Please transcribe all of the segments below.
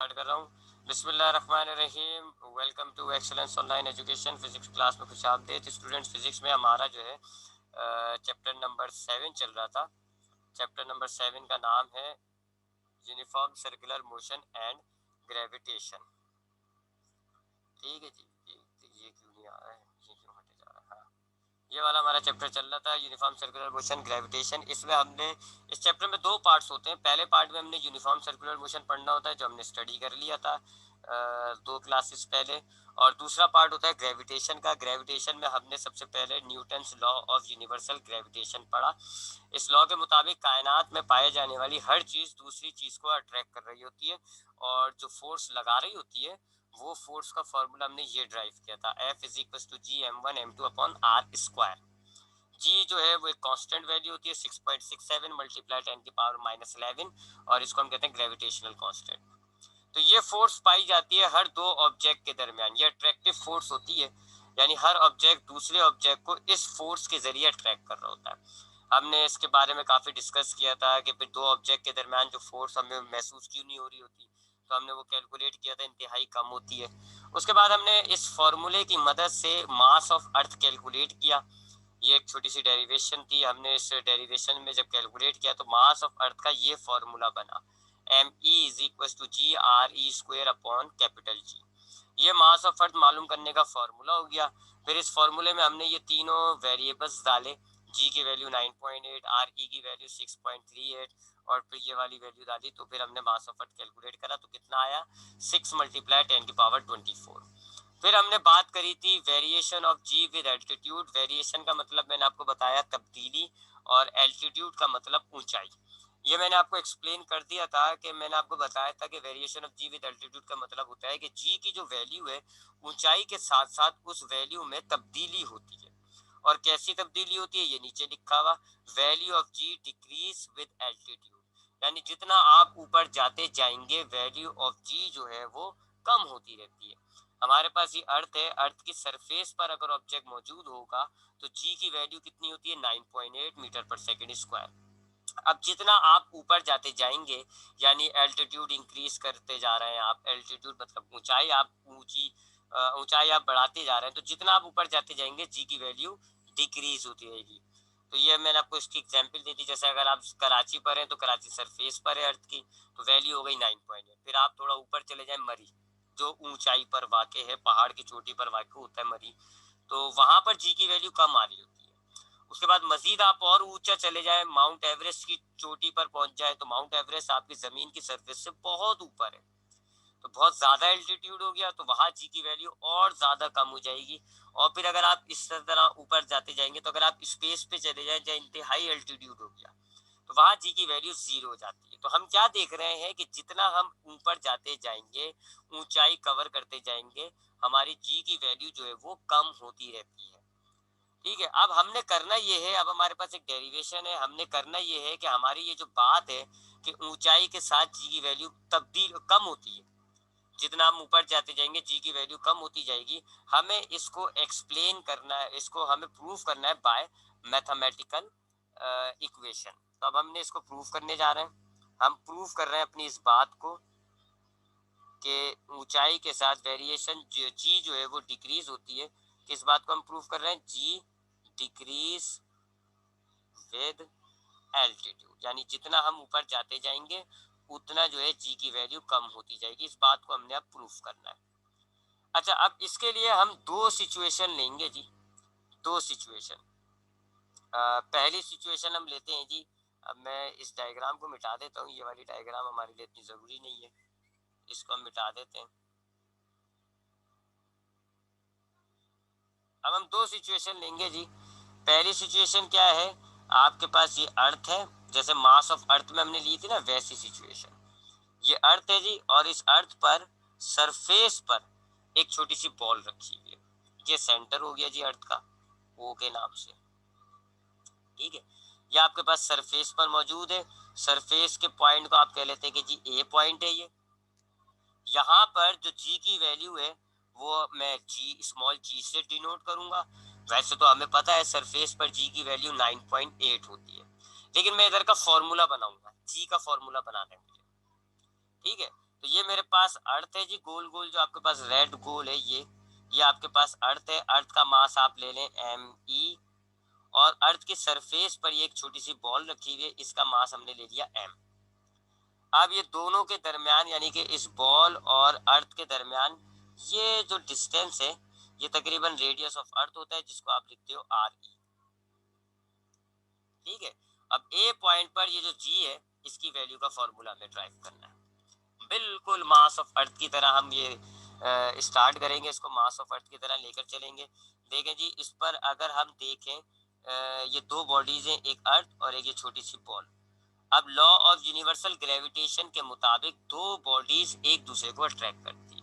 Start कर रहा हूँ। बिस्मिल्लाहिर्रहमानिर्रहीम। Welcome to excellence online education. Physics class में खुश आमदीद स्टूडेंट्स। फिजिक्स में हमारा जो है चैप्टर नंबर 7 चल रहा था। चैप्टर नंबर 7 का नाम है uniform circular motion and gravitation. ठीक है जी, ये क्यों नहीं आ रहा है, ये क्यों हटे जा रहा है। हाँ, ये वाला हमारा चैप्टर चल रहा था यूनिफॉर्म सर्कुलर मोशन ग्रेविटेशन। इसमें हमने इस चैप्टर में दो पार्ट्स होते हैं। पहले पार्ट में हमने यूनिफॉर्म सर्कुलर मोशन पढ़ना होता है जो हमने स्टडी कर लिया था 2 क्लासेस पहले, और दूसरा पार्ट होता है ग्रेविटेशन का। ग्रेविटेशन में हमने सबसे पहले Newton's law of universal gravitation पढ़ा। इस लॉ के मुताबिक कायनात में पाए जाने वाली हर चीज दूसरी चीज को अट्रैक्ट कर रही होती है, और जो फोर्स लगा रही होती है वो फोर्स का फॉर्मूला हमने ये ड्राइव किया था, F is equal to G m1 m2 upon R square. G जो है वो एक कांस्टेंट वैल्यू होती है 6.67 मल्टीप्लाई 10⁻⁻11, और इसको हम कहते हैं ग्रेविटेशनल कांस्टेंट। तो ये फोर्स पाई जाती है हर दो ऑब्जेक्ट के दरमियान। ये अट्रैक्टिव फोर्स होती है, यानी हर ऑब्जेक्ट दूसरे ऑब्जेक्ट को इस फोर्स के जरिए अट्रैक्ट कर रहा होता है। हमने इसके बारे में काफी डिस्कस किया था कि फिर दो ऑब्जेक्ट के दरमियान जो फोर्स हमें महसूस क्यों नहीं हो रही होती, तो हमने वो कैलकुलेट किया था, इंतहाई कम होती है। उसके बाद हमने इस फॉर्मूले की मदद से मास ऑफ अर्थ कैलकुलेट किया। ये एक छोटी सी डेरिवेशन थी। हमने इस डेरिवेशन में जब कैलकुलेट किया तो मास ऑफ अर्थ का ये फॉर्मूला बना, ME is equal to GRE² upon capital G। ये मास ऑफ अर्थ मालूम करने का फॉर्मूला हो गया। फिर इस फॉर्मूले में हमने ये तीनों वेरिएबल्स डाले, G की वैल्यू 9.8, RE की वैल्यू 6.38, और फिर ये वाली वैल्यू डाली। तो फिर हमने मास ऑफ अर्थ कैलकुलेट करा तो कितना आया, 6 मल्टीप्लाई 10⁻24। फिर हमने बात करी थी variation of G with altitude. Variation का मतलब मैंने आपको बताया तब्दीली, और एल्टीट्यूड का मतलब ऊंचाई। ये मैंने आपको एक्सप्लेन कर दिया था कि मैंने आपको बताया था कि variation of G with altitude का मतलब होता है कि जी की जो वैल्यू है ऊंचाई के साथ साथ उस वैल्यू में तब्दीली होती है। और कैसी तब्दीली होती है, ये नीचे लिखा हुआ, value of G decreases with altitude, यानी जितना आप ऊपर जाते जाएंगे वैल्यू ऑफ जी जो है वो कम होती रहती है। हमारे पास ये अर्थ है, अर्थ की सरफेस पर अगर ऑब्जेक्ट मौजूद होगा तो जी की वैल्यू कितनी होती है, 9.8 मीटर पर सेकेंड स्क्वायर। अब जितना आप ऊपर जाते जाएंगे, यानी एल्टीट्यूड इंक्रीज करते जा रहे हैं आप, एल्टीट्यूड मतलब ऊंचाई, आप ऊंचाई आप बढ़ाते जा रहे हैं, तो जितना आप ऊपर जाते जाएंगे जी की वैल्यू डिक्रीज होती रहेगी। तो ये मैंने आपको इसकी एग्जांपल दी थी। जैसे अगर आप कराची पर हैं तो कराची सरफेस पर है अर्थ की, तो वैल्यू हो गई 9.8। फिर आप थोड़ा ऊपर चले जाए मरी, जो ऊंचाई पर वाक़ है, पहाड़ की चोटी पर वाक़ होता है मरी, तो वहां पर जी की वैल्यू कम आ रही होती है। उसके बाद मजीद आप और ऊंचा चले जाए, माउंट एवरेस्ट की चोटी पर पहुंच जाए, तो माउंट एवरेस्ट आपकी जमीन की सरफेस से बहुत ऊपर है, तो बहुत ज्यादा एल्टीट्यूड हो गया, तो वहां जी की वैल्यू और ज्यादा कम हो जाएगी। और फिर अगर आप इस तरह ऊपर जाते जाएंगे तो अगर आप स्पेस पे चले जाए जहाँ इंतहाई एल्टीट्यूड हो गया, तो वहां जी की वैल्यू 0 हो जाती है। तो हम क्या देख रहे हैं कि जितना हम ऊपर जाते जाएंगे, ऊंचाई कवर करते जाएंगे, हमारी जी की वैल्यू जो है वो कम होती रहती है। ठीक है, अब हमने करना ये है, अब हमारे पास एक डेरिवेशन है, हमने करना ये है कि हमारी ये जो बात है कि ऊंचाई के साथ जी की वैल्यू तब्दील कम होती है, जितना हम ऊपर जाते जाएंगे जी की वैल्यू कम होती जाएगी। हमें इसको एक्सप्लेन करना है, इसको हमें प्रूफ करना है बाय मैथमेटिकल इक्वेशन। तो अब हमने इसको प्रूफ करने जा रहे हैं। हम प्रूफ कर रहे हैं अपनी इस बात को कि ऊंचाई के साथ वेरिएशन जी जो है वो डिक्रीज होती है। किस बात को हम प्रूफ कर रहे हैं, जी डिक्रीज विद एल्टीट्यूड, यानी जितना हम ऊपर जाते जाएंगे उतना जो है जी की वैल्यू कम होती जाएगी। इस बात को हमने अब प्रूफ करना है। अच्छा, अब इसके लिए हम दो सिचुएशन लेंगे जी, दो सिचुएशन। पहली सिचुएशन हम लेते हैं जी, अब मैं इस डायग्राम को मिटा देता हूँ, ये वाली डायग्राम हमारे लिए इतनी ज़रूरी नहीं है, इसको हम मिटा देते हैं। अब हम दो सिचुएशन लेंगे जी। पहली सिचुएशन क्या है, आपके पास ये अर्थ है, जैसे मास ऑफ अर्थ में हमने ली थी ना वैसी सिचुएशन। ये अर्थ है जी, और इस अर्थ पर सरफेस पर एक छोटी सी बॉल रखी हुई है। ये सेंटर हो गया जी अर्थ का, ओ के नाम से। ठीक है, ये आपके पास सरफेस पर मौजूद है। सरफेस के पॉइंट को आप कह लेते हैं कि जी ए पॉइंट है ये। यहाँ पर जो जी की वैल्यू है वो मैं जी स्मॉल जी से डिनोट करूंगा। वैसे तो हमें पता है सरफेस पर जी की वैल्यू 9.8 होती है, लेकिन मैं इधर का फॉर्मूला बनाऊंगा, जी का फॉर्मूला बनाना है मुझे। ठीक है, तो ये मेरे पास अर्थ है जी, गोल गोल जो आपके पास रेड गोल है, ये आपके पास अर्थ है। अर्थ का मास आप ले लें ME, और अर्थ के सरफेस पर ये एक छोटी सी बॉल रखी हुई है, इसका मास हमने ले लिया M। अब ये दोनों के दरमियान, यानी कि इस बॉल और अर्थ के दरमियान ये जो डिस्टेंस है, ये तकरीबन रेडियस ऑफ अर्थ होता है, जिसको आप लिखते हो RE। ठीक है, अब A पॉइंट पर ये जो G है, इसकी वैल्यू का फॉर्मूला हमें ड्राइव करना है। बिल्कुल मास ऑफ अर्थ की तरह हम ये स्टार्ट करेंगे, इसको मास ऑफ अर्थ की तरह लेकर चलेंगे। देखें जी, इस पर अगर हम देखें, ये दो बॉडीज हैं, एक अर्थ और एक ये छोटी सी बॉल। अब लॉ ऑफ यूनिवर्सल ग्रेविटेशन के मुताबिक दो बॉडीज एक दूसरे को अट्रैक्ट करती है।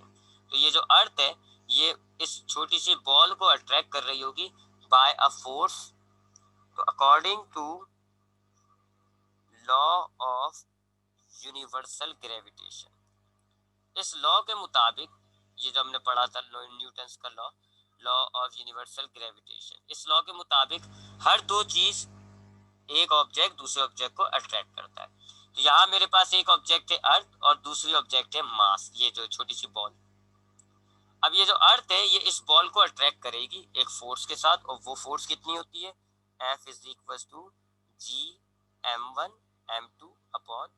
तो ये जो अर्थ है, ये इस छोटी सी बॉल को अट्रैक्ट कर रही होगी बाय अ फोर्स। तो according to law of universal gravitation, इस लॉ के मुताबिक, ये जो हमने पढ़ा था न्यूटन्स का law, law of universal gravitation, इस लॉ के मुताबिक हर दो चीज, एक ऑब्जेक्ट दूसरे ऑब्जेक्ट को अट्रैक्ट करता है। तो यहाँ मेरे पास एक ऑब्जेक्ट है अर्थ और दूसरी ऑब्जेक्ट है मास, ये जो छोटी सी बॉल। अब ये जो अर्थ है, ये इस बॉल को अट्रैक्ट करेगी एक फोर्स के साथ, और वो फोर्स कितनी होती है, F is equal to G m1m2/r²।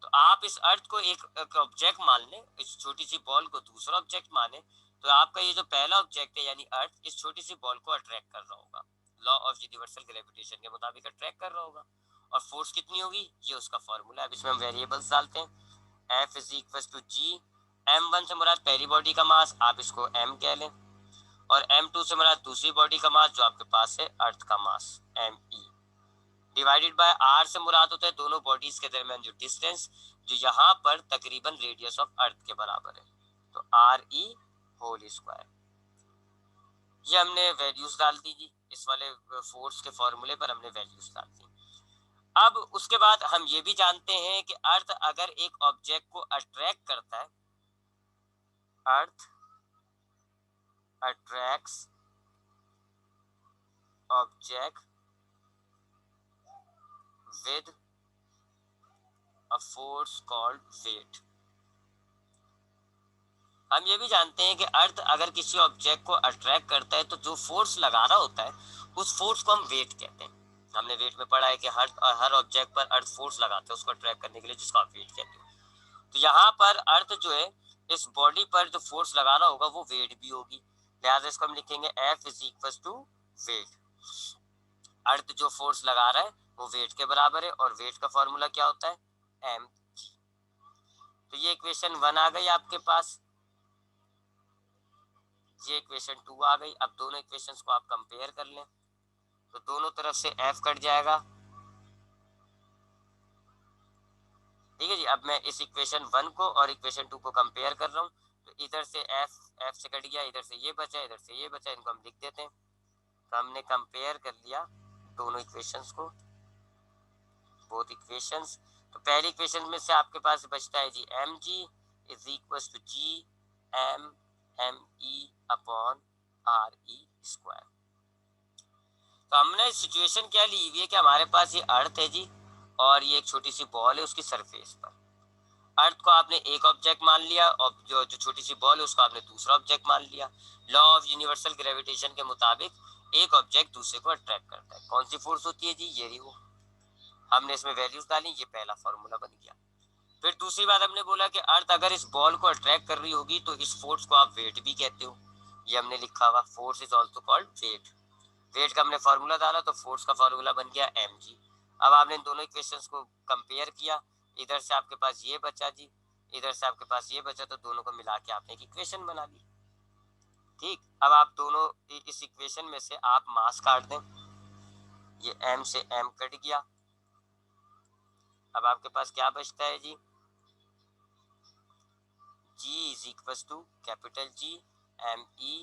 तो आप इस अर्थ को एक ऑब्जेक्ट मान लें, इस छोटी सी बॉल को दूसरा ऑब्जेक्ट माने, तो आपका ये जो पहला ऑब्जेक्ट है यानी अर्थ, इस छोटी सी बॉल को अट्रैक्ट कर रहा होगा, लॉ ऑफ यूनिवर्सल ग्रेविटेशन के मुताबिक अट्रैक्ट कर रहा होगा। और फोर्स कितनी होगी, ये उसका फॉर्मूला है। अब इसमें हम वेरिएबल्स डालते हैं। F is equal to G, M1 से मुराद पहली बॉडी का मास, आप इसको M कह लें, और M2 से मुराद दूसरी बॉडी का मास जो आपके पास है अर्थ का मास ME, डिवाइडेड बाय R से मुराद होता है दोनों बॉडीज के दरमियान जो डिस्टेंस, जो यहाँ पर तकरीबन रेडियस ऑफ अर्थ के बराबर है, तो RE होल स्क्वायर। ये हमने वैल्यूज डाल दी जी, इस वाले फोर्स के फॉर्मूले पर हमने वैल्यूज डाल दी। अब उसके बाद हम ये भी जानते हैं कि अर्थ अगर एक ऑब्जेक्ट को अट्रैक्ट करता है, earth attracts object with a force called weight. हम ये भी जानते हैं कि अर्थ अगर किसी ऑब्जेक्ट को अट्रैक्ट करता है, तो जो फोर्स लगा रहा होता है उस फोर्स को हम वेट कहते हैं। हमने वेट में पढ़ा है कि हर ऑब्जेक्ट पर अर्थ फोर्स लगाते हैं उसको अट्रैक्ट करने के लिए, जिसको आप वेट कहते हो। तो यहाँ पर अर्थ जो है, इस बॉडी पर जो फोर्स लगा रहा होगा वो वेट भी होगी, लिहाजा इसको हम लिखेंगे F is equal to weight. Earth जो फोर्स लगा रहा है वो वेट के बराबर है, और वेट का फॉर्मूला क्या होता है, mg। तो ये इक्वेशन 1 आ गई आपके पास, ये इक्वेशन 2 आ गई। अब दोनों इक्वेशंस को आप कंपेयर कर लें, तो दोनों तरफ से F कट जाएगा। ठीक है जी, अब मैं इस इक्वेशन 1 को और इक्वेशन 2 को कंपेयर कर रहा हूँ, तो इधर से F से कट गया, इधर से ये बचा, इधर से ये बचा, इनको हम लिख देते हैं। तो हमने कंपेयर कर लिया दोनों इक्वेशंस को, बोथ इक्वेशंस। तो पहली इक्वेशन में से आपके पास बचता है जी mg is equal to G m/me/r² तो हमने सिचुएशन क्या ली हुई है कि हमारे पास ये अर्थ है जी, और ये एक छोटी सी बॉल है उसकी सरफेस पर। अर्थ को आपने एक ऑब्जेक्ट मान लिया, और जो छोटी सी बॉल है उसको आपने दूसरा ऑब्जेक्ट मान लिया। लॉ ऑफ यूनिवर्सल ग्रेविटेशन के मुताबिक एक ऑब्जेक्ट दूसरे को अट्रैक्ट करता है। कौन सी फोर्स होती है जी, ये रही वो। हमने इसमें वैल्यूज डाली, ये पहला फॉर्मूला बन गया। फिर दूसरी बात हमने बोला कि अर्थ अगर इस बॉल को अट्रैक्ट कर रही होगी तो इस फोर्स को आप वेट भी कहते हो, ये हमने लिखा हुआ, force is also called weight. Weight का हमने फॉर्मूला डाला तो फोर्स का फॉर्मूला बन गया mg। अब आपने इन दोनों इक्वेशंस को कंपेयर किया, इधर से आपके पास ये बचा जी, इधर से आपके पास ये बचा, तो दोनों को मिला के आपने एक इक्वेशन बना ली। ठीक, अब आप दोनों इस इक्वेशन में से आप मास काट दें, ये m से m कट गया। अब आपके पास क्या बचता है जी, G is equal to capital G me/re²।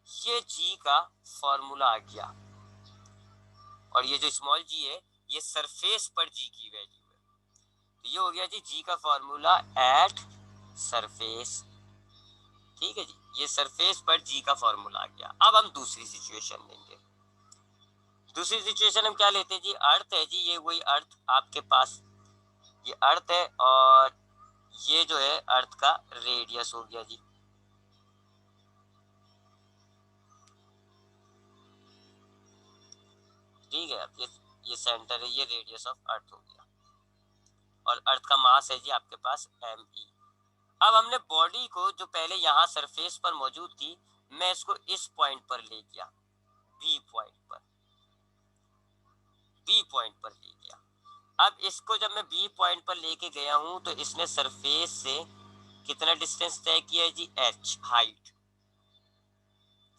ये G का फॉर्मूला आ गया, और ये जो स्मॉल g है ये सरफेस पर G की वैल्यू है। तो ये हो गया जी G का फॉर्मूला एट सरफेस। ठीक है जी, ये सरफेस पर G का फॉर्मूला आ गया। अब हम दूसरी सिचुएशन लेंगे। दूसरी सिचुएशन हम क्या लेते हैं जी, अर्थ है जी, ये वही अर्थ आपके पास, ये अर्थ है और ये जो है अर्थ का रेडियस हो गया जी। ठीक है, अब ये सेंटर है, ये रेडियस ऑफ अर्थ हो गया और अर्थ का मास है जी आपके पास me। अब हमने बॉडी को जो पहले यहाँ सरफेस पर मौजूद थी, मैं इसको इस पॉइंट पर ले गया, बी पॉइंट पर, बी पॉइंट पर ले गया। अब इसको जब मैं बी पॉइंट पर लेके गया हूं तो इसने सरफेस से कितना डिस्टेंस तय किया है जी, h हाइट।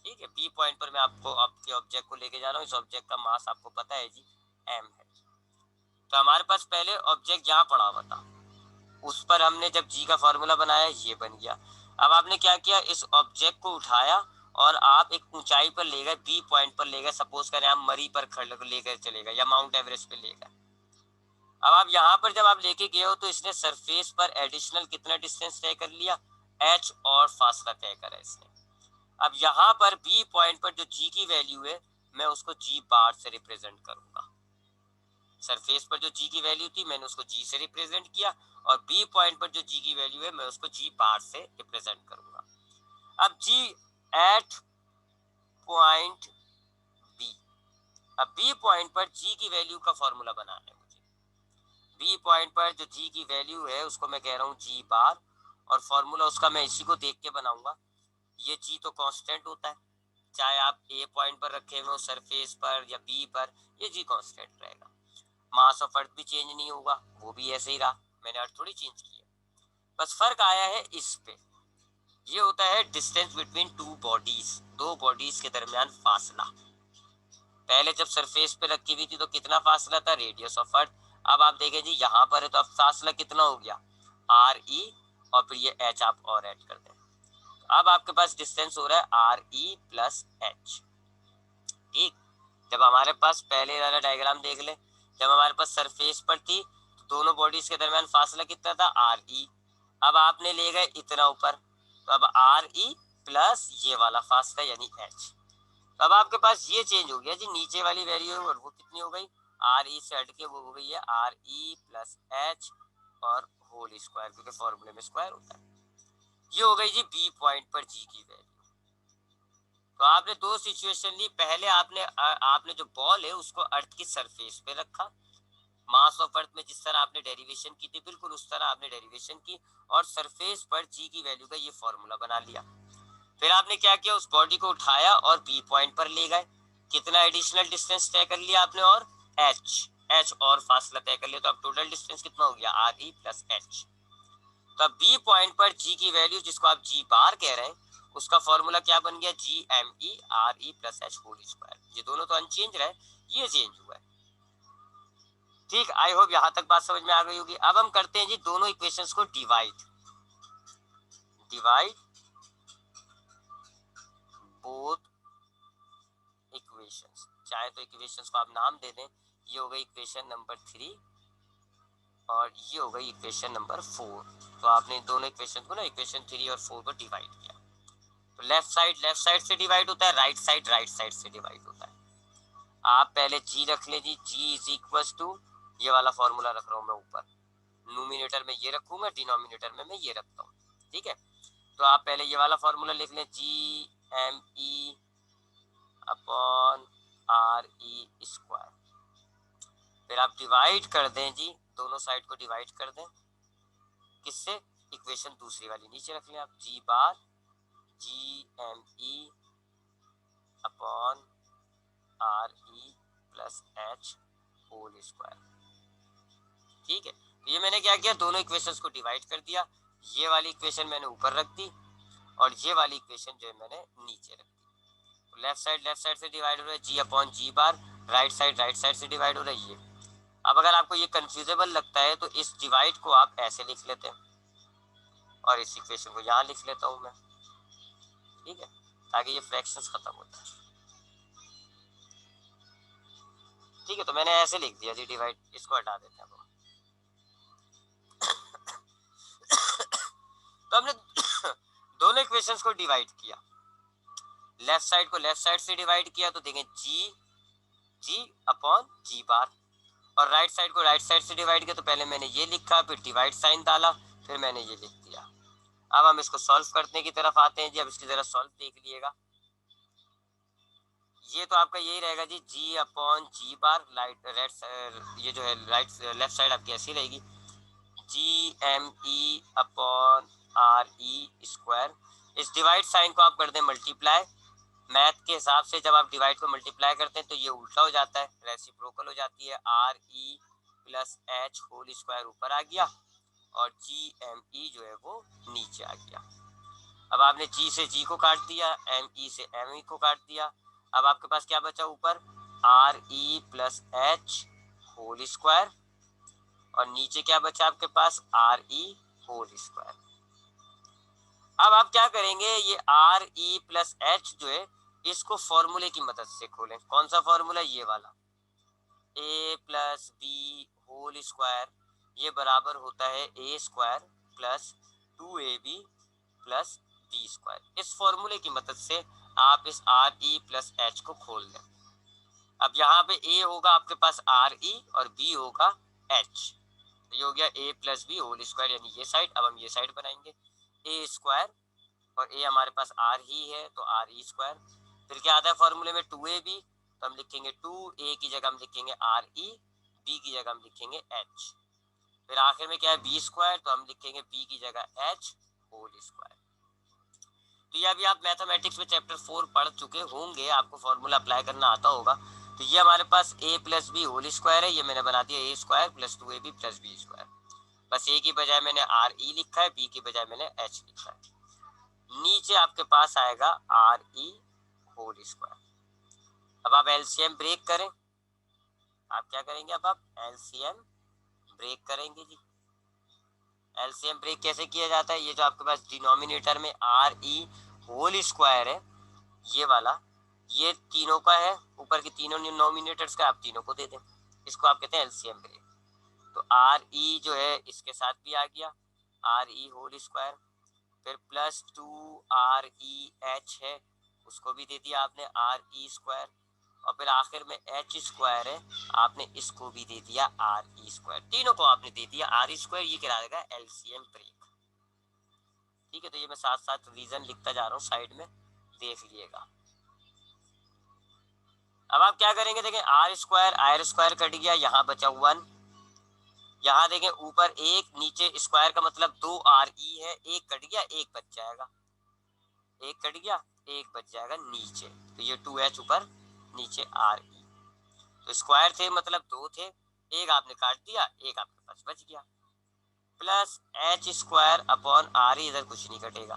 ठीक है, बी पॉइंट पर मैं आपको आपके ऑब्जेक्ट को लेके जा रहा हूँ, इस ऑब्जेक्ट का मास आपको पता है जी m है। तो हमारे पास पहले ऑब्जेक्ट यहाँ पड़ा हुआ था, उस पर हमने जब जी का फॉर्मूला बनाया ये बन गया। अब आपने क्या किया, इस ऑब्जेक्ट को उठाया और आप एक ऊंचाई पर ले गए, बी पॉइंट पर ले गए, सपोज करें आप मरी पर लेकर चले गए या माउंट एवरेस्ट पे ले गए। अब आप यहाँ पर जब आप लेके गए हो तो इसने सरफेस पर एडिशनल कितना डिस्टेंस तय कर लिया, h और फासला तय करा इसने। अब यहाँ पर बी पॉइंट पर जो g की वैल्यू है मैं उसको g बार से रिप्रेजेंट करूंगा। सरफेस पर जो g की वैल्यू थी मैंने उसको g से रिप्रेजेंट किया और बी पॉइंट पर जो g की वैल्यू है मैं उसको g बार से रिप्रेजेंट करूंगा। अब g एट पॉइंट बी, अब बी पॉइंट पर g की वैल्यू का फॉर्मूला बनाना है मुझे। बी पॉइंट पर जो g की वैल्यू है उसको मैं कह रहा हूँ g बार और फॉर्मूला उसका मैं इसी को देख के बनाऊंगा। ये g तो कांस्टेंट होता है, चाहे आप ए पॉइंट पर रखे हुए हो सरफेस पर या बी पर, ये जी कांस्टेंट रहेगा। मास ऑफ अर्थ भी चेंज नहीं होगा, वो भी ऐसे ही रहा, मैंने अर्थ थोड़ी चेंज की है। बस फर्क आया है इस पे, ये होता है डिस्टेंस बिटवीन टू बॉडीज, दो बॉडीज के दरमियान फासला। पहले जब सरफेस पे रखी हुई थी तो कितना फासला था, रेडियस ऑफ अर्थ। अब आप देखें जी यहाँ पर है तो अब फासला कितना हो गया, आर ई, और फिर ये एच आप और ऐड कर दें, अब आपके पास डिस्टेंस हो रहा है आर ई प्लस एच। ठीक, जब हमारे पास पहले वाला डायग्राम देख ले, जब हमारे पास सरफेस पर थी तो दोनों बॉडीज के दरमियान फासला कितना था, आर ई। अब आपने ले गए इतना ऊपर, तो अब आर ई प्लस ये वाला फासला यानी एच। तो अब आपके पास ये चेंज हो गया जी, नीचे वाली वैल्यू और वो कितनी हो गई, आर ई से हट के वो हो गई है आर ई प्लस एच और होल स्क्वायर, क्योंकि फॉर्मूले में स्क्वायर होता है। ये हो गई जी बी पॉइंट पर जी की वैल्यू। तो आपने दो सिचुएशन ली, पहले आपने जो बॉल है उसको अर्थ की सरफेस पे रखा, मास ऑफ अर्थ में जिस तरह आपने डेरिवेशन की थी बिल्कुल उस तरह आपने डेरिवेशन की और सरफेस पर जी की वैल्यू का ये फॉर्मूला बना लिया। फिर आपने क्या किया, उस बॉडी को उठाया और बी पॉइंट पर ले गए, कितना एडिशनल डिस्टेंस तय कर लिया आपने और एच और फासला तय कर लिया, तो अब टोटल डिस्टेंस कितना हो गया, आर ई प्लस एच। तो अब बी पॉइंट पर जी की वैल्यू जिसको आप जी बार कह रहे हैं उसका फॉर्मूला क्या बन गया, G M E R E plus H whole square. ये दोनों तो अनचेंज रहे, ये चेंज हुआ है। ठीक, आई होप यहां तक बात समझ में आ गई होगी। अब हम करते हैं जी दोनों इक्वेशंस को डिवाइड, डिवाइड बोथ इक्वेशंस, चाहे तो इक्वेशंस को आप नाम दे दें, ये हो गई इक्वेशन नंबर 3 और ये हो गई इक्वेशन नंबर 4। तो आपने दोनों इक्वेशन को ना इक्वेशन 3 और 4 को डिवाइड किया, तो लेफ्ट साइड से डिवाइड होता है, राइट साइड से डिवाइड होता है। आप पहले जी रख ले जी, जी इज इक्वल टू, ये वाला फॉर्मूला रख रहा हूँ मैं ऊपर, नोमिनेटर में ये रखूंगा, डिनोमिनेटर में मैं ये रखता हूँ। ठीक है, तो आप पहले ये वाला फॉर्मूला लिख लें, G M E upon R E square, फिर आप डिवाइड कर दें जी, दोनों साइड को डिवाइड कर दें, किससे, इक्वेशन दूसरी वाली नीचे रख लें आप, G bar G M E upon R E plus H whole square. ठीक है, तो ये मैंने क्या किया, दोनों इक्वेशंस को डिवाइड कर दिया, ये वाली इक्वेशन मैंने ऊपर रख दी और ये वाली इक्वेशन जो है मैंने नीचे रख दी। तो लेफ्ट साइड से डिवाइड हो रहा है जी अपॉन जी बार, राइट साइड से डिवाइड हो रहा है ये। अब अगर आपको ये कंफ्यूजेबल लगता है तो इस डिवाइड को आप ऐसे लिख लेते हैं और इस इक्वेशन को यहाँ लिख लेता हूँ मैं। ठीक है, ताकि ये फ्रैक्शंस खत्म हो जाए। ठीक है, तो मैंने ऐसे लिख दिया जी डिवाइड, इसको हटा देते हैं। तो हमने दोनों इक्वेशंस को डिवाइड किया, लेफ्ट साइड को लेफ्ट साइड से डिवाइड किया तो देखें जी जी अपॉन जी बार, और राइट साइड को राइट साइड से डिवाइड किया तो पहले मैंने ये लिखा, फिर डिवाइड साइन डाला, फिर मैंने ये लिख दिया। अब हम इसको सॉल्व करने की तरफ आते हैं जी। अब इसकी जरा सॉल्व देख लीजिएगा। ये तो आपका यही रहेगा जी, जी अपॉन जी बार, ये जो है राइट लेफ्ट साइड आपकी ऐसी रहेगी, G M E upon R E square. इस डिवाइड साइन को आप कर दें मल्टीप्लाई। मैथ के हिसाब से जब आप डिवाइड को मल्टीप्लाई करते हैं तो ये उल्टा हो जाता है, रेसिप्रोकल हो जाती है। R E plus H whole square ऊपर आ गया और जी एम ई जो है वो नीचे आ गया। अब आपने जी से जी को काट दिया, एम ई से एम ई को काट दिया। अब आपके पास क्या बचा ऊपर, R E plus H whole square, और नीचे क्या बचा आपके पास, आर ई होल स्क्वायर। अब आप क्या करेंगे, ये आर ई प्लस एच जो है इसको फॉर्मूले की मदद से खोलें। कौन सा फॉर्मूला, ये वाला, A plus B whole square, ये बराबर होता है A square plus 2ab plus B square. इस फॉर्मूले की मदद से आप इस आर ई प्लस एच को खोल लें। अब यहाँ पे ए होगा आपके पास आर ई और बी होगा एच, तो ये हो गया ए प्लस बी होल स्क्वायर, यानी ये साइड। अब हम ये साइड बनाएंगे, ए स्क्वायर और ए हमारे पास आर ही है तो आर ई स्क्वायर। फिर क्या आता है फॉर्मूले में, 2ab, तो हम लिखेंगे 2a की जगह हम लिखेंगे आर ई, बी की जगह हम लिखेंगे एच। फिर आखिर में क्या है, बी स्क्वायर, तो हम लिखेंगे बी की जगह एच होल स्क्वायर। तो ये अभी आप मैथमेटिक्स में चैप्टर 4 पढ़ चुके होंगे, आपको फॉर्मूला अप्लाई करना आता होगा। तो ये हमारे पास a plus B whole square है, ये मैंने बना दिया A square plus 2ab plus B square. बस ए की बजाय मैंने आर ई लिखा है, बी की बजाय मैंने एच लिखा है। नीचे आपके पास आएगा आर ई होल स्क्वायर। अब आप एलसीएम ब्रेक करें। आप क्या करेंगे, अब आप एलसीएम ब्रेक करेंगे जी। एलसीएम ब्रेक कैसे किया जाता है, ये जो आपके पास डिनोमिनेटर में आर ई होल स्क्वायर है ये वाला, ये तीनों का है, ऊपर के तीनों डिनोमिनेटर्स का, आप तीनों को दे दें। इसको आप कहते हैं एलसीएम ब्रेक। तो आर ई जो है इसके साथ भी आ गया, आर ई होल स्क्वायर, फिर प्लस 2REH है, उसको भी दे दिया आपने आर ई स्क्वायर, और फिर आखिर में एच स्क्वायर है, आपने इसको भी दे दिया आर ई स्क्वायर। तीनों को आपने दे दिया आर ई स्क्वायर, ये करा देगा एलसीएम ब्रेक। ठीक है, तो ये मैं साथ साथ रीजन लिखता जा रहा हूँ, साइड में देख लिएगा। अब आप क्या करेंगे, देखें आर स्क्वायर कट गया, यहाँ बचा 1। यहाँ देखें ऊपर एक, नीचे स्क्वायर का मतलब 2RE है, एक कट गया एक बच जाएगा, एक कट गया एक बच जाएगा नीचे, तो ये 2H ऊपर नीचे RE। तो स्क्वायर थे मतलब 2 थे, एक आपने काट दिया, एक आपके पास बच गया, plus H square upon R ई, इधर कुछ नहीं कटेगा।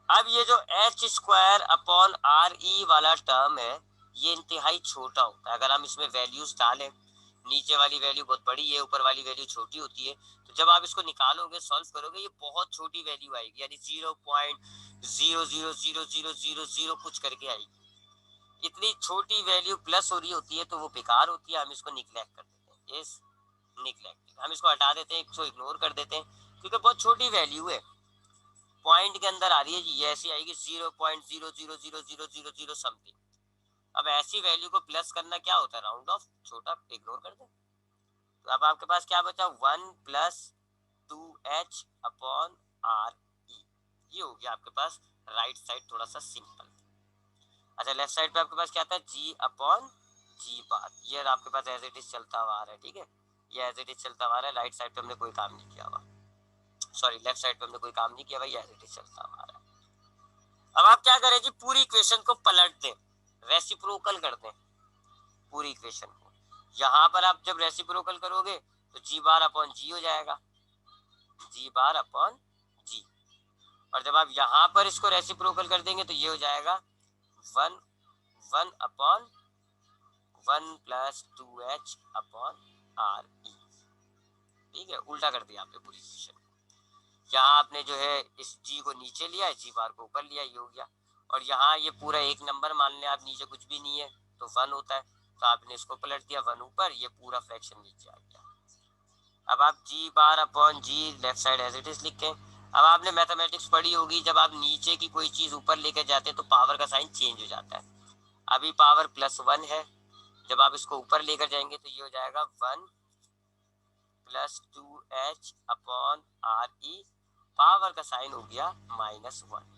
अब ये जो एच स्क्वायर अपॉन आर ई वाला टर्म है ये इंतहाई छोटा होता है। अगर हम इसमें वैल्यूज डालें, नीचे वाली वैल्यू बहुत बड़ी है, ऊपर वाली वैल्यू छोटी होती है, तो जब आप इसको निकालोगे सॉल्व करोगे ये बहुत छोटी वैल्यू आएगी, यानी 0.0000000 कुछ करके आएगी। इतनी छोटी वैल्यू प्लस हो रही होती है तो वो बेकार होती है, हम इसको निगलेक्ट कर देते हैं, इस निगलेक्ट हम इसको हटा देते हैं, इसको इग्नोर कर देते हैं, क्योंकि बहुत छोटी वैल्यू है, पॉइंट के अंदर आ रही है जी, ये ऐसी आएगी 0.0000000 समथिंग। अब ऐसी वैल्यू को प्लस करना क्या होता है, राउंड ऑफ, छोटा इग्नोर कर दे। तो अब आपके पास क्या बचा, 1 प्लस 2H अपॉन आर ई, ये हो गया आपके पास राइट साइड थोड़ा सा सिंपल। अच्छा, लेफ्ट साइड पे आपके पास क्या था, जी अपॉन जी बार, ये आपके पास एज इट इज चलता हुआ आ रहा है। ठीक है, ये एज इट इज चलता हुआ आ रहा है, राइट साइड पे हमने कोई काम नहीं किया हुआ, सॉरी लेफ्ट साइड पे हमने कोई काम नहीं किया भाई, एज इट इज चलता हुआ आ रहा है। अब आप क्या करें जी, पूरी इक्वेशन को पलट दें, रेसिप्रोकल कर दें पूरी इक्वेशन को। यहाँ पर आप जब रेसिप्रोकल करोगे तो जी बार अपॉन जी हो जाएगा, जी बार अपॉन जी, और जब आप यहाँ पर इसको रेसिप्रोकल कर देंगे तो ये हो जाएगा 1 upon 1 plus 2H upon R ई। ठीक है, उल्टा कर दिया आपने पूरी इक्वेशन। यहाँ आपने जो है इस जी को नीचे लिया है, जी बार को ऊपर लिया, ये हो गया। और यहाँ ये पूरा एक नंबर मान लें आप, नीचे कुछ भी नहीं है तो 1 होता है, तो आपने इसको पलट दिया 1 ऊपर, ये पूरा फ्रैक्शन नीचे आ गया। अब आप G bar upon G left side as it is लिखें। अब आपने मैथमेटिक्स पढ़ी होगी, जब आप नीचे की कोई चीज ऊपर लेके जाते हैं तो पावर का साइन चेंज हो जाता है। अभी पावर +1 है, जब आप इसको ऊपर लेकर जाएंगे तो ये हो जाएगा 1 प्लस 2h अपॉन आर ई, पावर का साइन हो गया -1।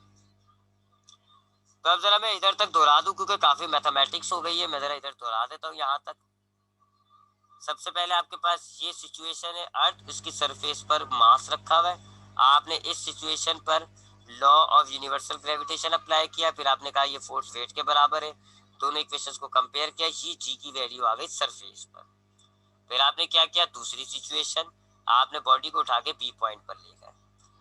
तो अब जरा मैं इधर तक दोहरा दूं क्योंकि काफी मैथमेटिक्स हो गई है, मैं जरा इधर दोहरा देता हूँ यहाँ तक। सबसे पहले आपके पास ये सिचुएशन है, अर्थ उसकी सरफेस पर मास रखा हुआ है। आपने इस सिचुएशन पर law of universal gravitation apply किया, फिर आपने कहा ये फोर्स वेट के बराबर है, दोनों इक्वेशंस को कंपेयर किया, ये जी की वैल्यू आ गई सरफेस पर। फिर आपने क्या किया, दूसरी सिचुएशन, आपने बॉडी को उठा के बी पॉइंट पर ले गए।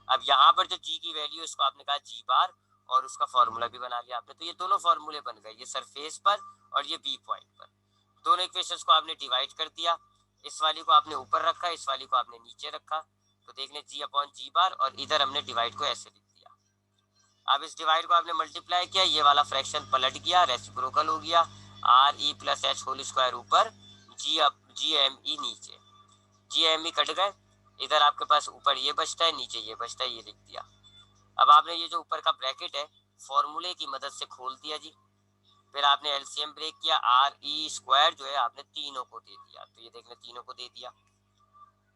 अब यहाँ पर जो जी की वैल्यू है इसको आपने कहा जी बार, और उसका फॉर्मूला भी बना लिया आपने। तो ये दोनों फॉर्मूले बन गए, ये सरफेस पर और ये बी पॉइंट पर। दोनों इक्वेशंस को आपने डिवाइड कर दिया, इस वाली को आपने ऊपर रखा, इस वाली को आपने नीचे रखा। तो देख लें जी अपॉन जी बार, और इधर हमने डिवाइड को ऐसे लिख दिया। अब इस डिवाइड को आपने मल्टीप्लाई किया, ये वाला फ्रैक्शन पलट गया, रेसिप्रोकल हो गया, R E plus H whole square ऊपर, जी एम ई नीचे, जी एम ई कट गए, इधर आपके पास ऊपर ये बचता है, नीचे ये बचता है, ये लिख दिया। अब आपने ये जो ऊपर का ब्रैकेट है फॉर्मूले की मदद से खोल दिया जी। फिर आपने एलसीएम ब्रेक किया, आर ई स्क्वायर जो है आपने तीनों को दे दिया, तो ये देखने तीनों को दे दिया।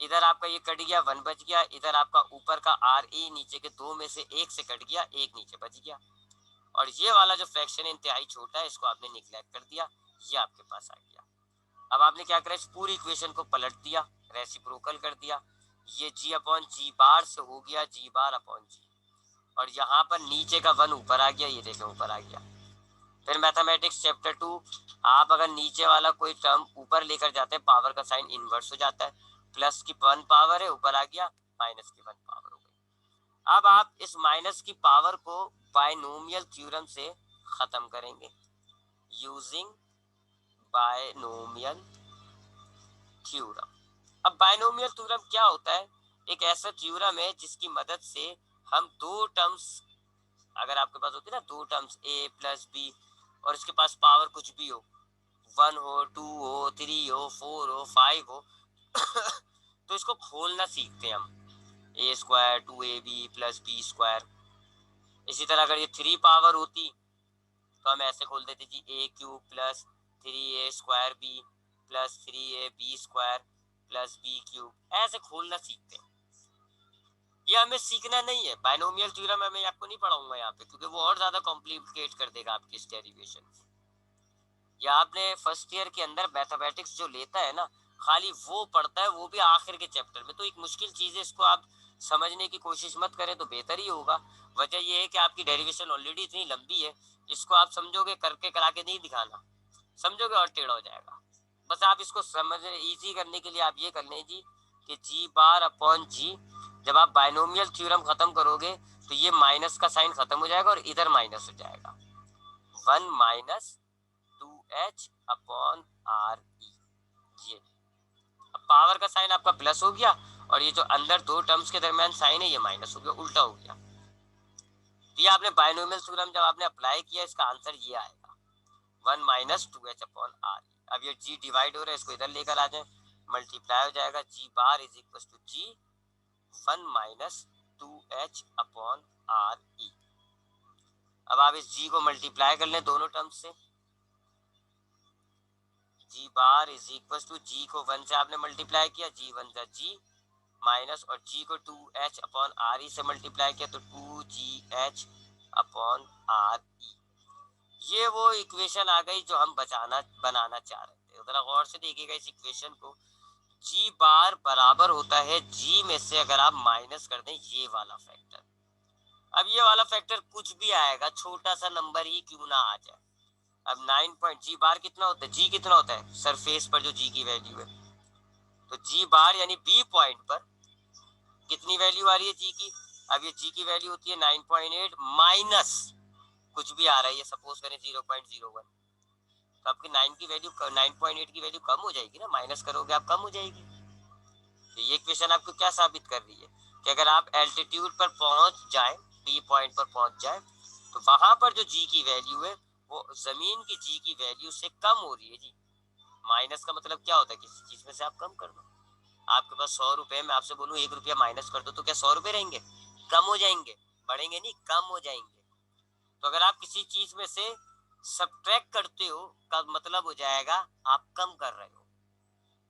इधर आपका ये कट गया, 1 बच गया, इधर आपका ऊपर का आर ई नीचे के दो में से एक से कट गया, एक नीचे बच गया, और ये वाला जो फ्रैक्शन इंतहाई छोटा है इसको आपने निगलेक्ट कर दिया, ये आपके पास आ गया। अब आपने क्या करा, इस पूरी इक्वेशन को पलट दिया, रेसिप्रोकल कर दिया, ये जी अपॉन जी बार से हो गया जी बार अपॉन जी, और यहाँ पर नीचे का 1 ऊपर आ गया, ये देखें ऊपर आ गया। फिर मैथमेटिक्स चैप्टर 2, आप अगर नीचे वाला कोई टर्म ऊपर लेकर जाते हैं पावर का साइन इनवर्स हो जाता है, प्लस की 1 पावर है ऊपर आ गया, माइनस की 1 पावर हो गई। अब आप इस माइनस की पावर को बायनोमियल थ्योरम से खत्म करेंगे, यूजिंग बायनोमियल थ्योरम। अब बायनोमियल थ्योरम क्या होता है, एक ऐसा थ्योरम है जिसकी मदद से हम दो टर्म्स, अगर आपके पास होती है ना दो टर्म्स a प्लस बी, और इसके पास पावर कुछ भी हो, 1 हो, 2 हो, 3 हो, 4 हो, 5 हो तो इसको खोलना सीखते हैं हम, A square 2ab plus B square. इसी तरह अगर ये 3 पावर होती तो हम ऐसे खोल देते जी A cube plus 3a square B plus 3ab square plus B cube, ऐसे खोलना सीखते हैं। ये हमें सीखना नहीं है, बायनोमियल थ्योरम मैं आपको नहीं पढ़ाऊंगा यहाँ पे, क्योंकि वो और ज्यादा कॉम्प्लिकेट कर देगा आपकी इस डेरिवेशन। या आपने फर्स्ट ईयर के अंदर मैथमेटिक्स जो लेता है ना, खाली वो पढ़ता है, वो भी आखिर के चैप्टर में, तो एक मुश्किल चीज है, इसको आप समझने की कोशिश मत करें तो बेहतर ही होगा। वजह ये है कि आपकी डेरिवेशन ऑलरेडी इतनी लंबी है, इसको आप समझोगे करके करा के नहीं दिखाना, समझोगे और टेढ़ा हो जाएगा। बस आप इसको समझ इजी करने के लिए आप ये कर लें जी कि जी बार अपॉन जी, जब आप बायनोमियल थ्योरम खत्म करोगे तो ये माइनस का साइन खत्म हो जाएगा और इधर माइनस हो जाएगा, 1 माइनस 2h अपॉन आर ई। ये अब पावर का साइन आपका प्लस हो गया, और ये जो अंदर दो टर्म्स के दरमियान साइन है ये माइनस हो गया, उल्टा हो गया। ये आपने बायनोमियल थ्योरम जब आपने अप्लाई किया, इसका आंसर ये आएगा, 1 minus 2h upon R E. अब ये जी डिवाइड हो रहा है, इसको इधर लेकर आ जाए, मल्टीप्लाई हो जाएगा, G bar is equal to G 1 minus 2h upon R E. अब आप इस जी को मल्टीप्लाई कर लें दोनों टर्म्स से, जी बार इज इक्वल टू जी को 1 से आपने मल्टीप्लाई किया, जी 1 जा जी माइनस, और जी को 2h अपॉन आर ई से मल्टीप्लाई किया तो 2gh अपॉन आर ई। ये वो इक्वेशन आ गई जो हम बनाना चाह रहे थे। जरा गौर से देखिएगा इस इक्वेशन को, जी बार बराबर होता है जी में से अगर आप माइनस कर दें ये वाला फैक्टर। अब ये वाला फैक्टर कुछ भी आएगा, छोटा सा नंबर ही क्यों ना आ जाए। अब 9 पॉइंट जी बार कितना होता है, जी कितना होता है सरफेस पर जो जी की वैल्यू है, तो जी बार यानी बी पॉइंट पर कितनी वैल्यू आ रही है जी की। अब ये जी की वैल्यू होती है 9.8 माइनस कुछ भी आ रहा है, ये सपोज करें 0.01, तो आपकी 9 की वैल्यू 9.8 की वैल्यू कम हो जाएगी ना, माइनस करोगे आप कम हो जाएगी। तो ये क्वेश्चन आपको क्या साबित कर रही है कि अगर आप एल्टीट्यूड पर पहुंच जाए, बी पॉइंट पर पहुंच जाए, तो वहां पर जो जी की वैल्यू है वो जमीन की जी की वैल्यू से कम हो रही है जी। माइनस का मतलब क्या होता है, किसी चीज में से आप कम कर दो। आपके पास 100 रुपए, मैं आपसे बोलूं 1 रुपया माइनस कर दो, तो क्या 100 रुपए रहेंगे, कम हो जाएंगे, बढ़ेंगे नहीं, कम हो जाएंगे। तो अगर आप किसी चीज में से सब्ट्रैक्ट करते हो का मतलब हो जाएगा आप कम कर रहे हो।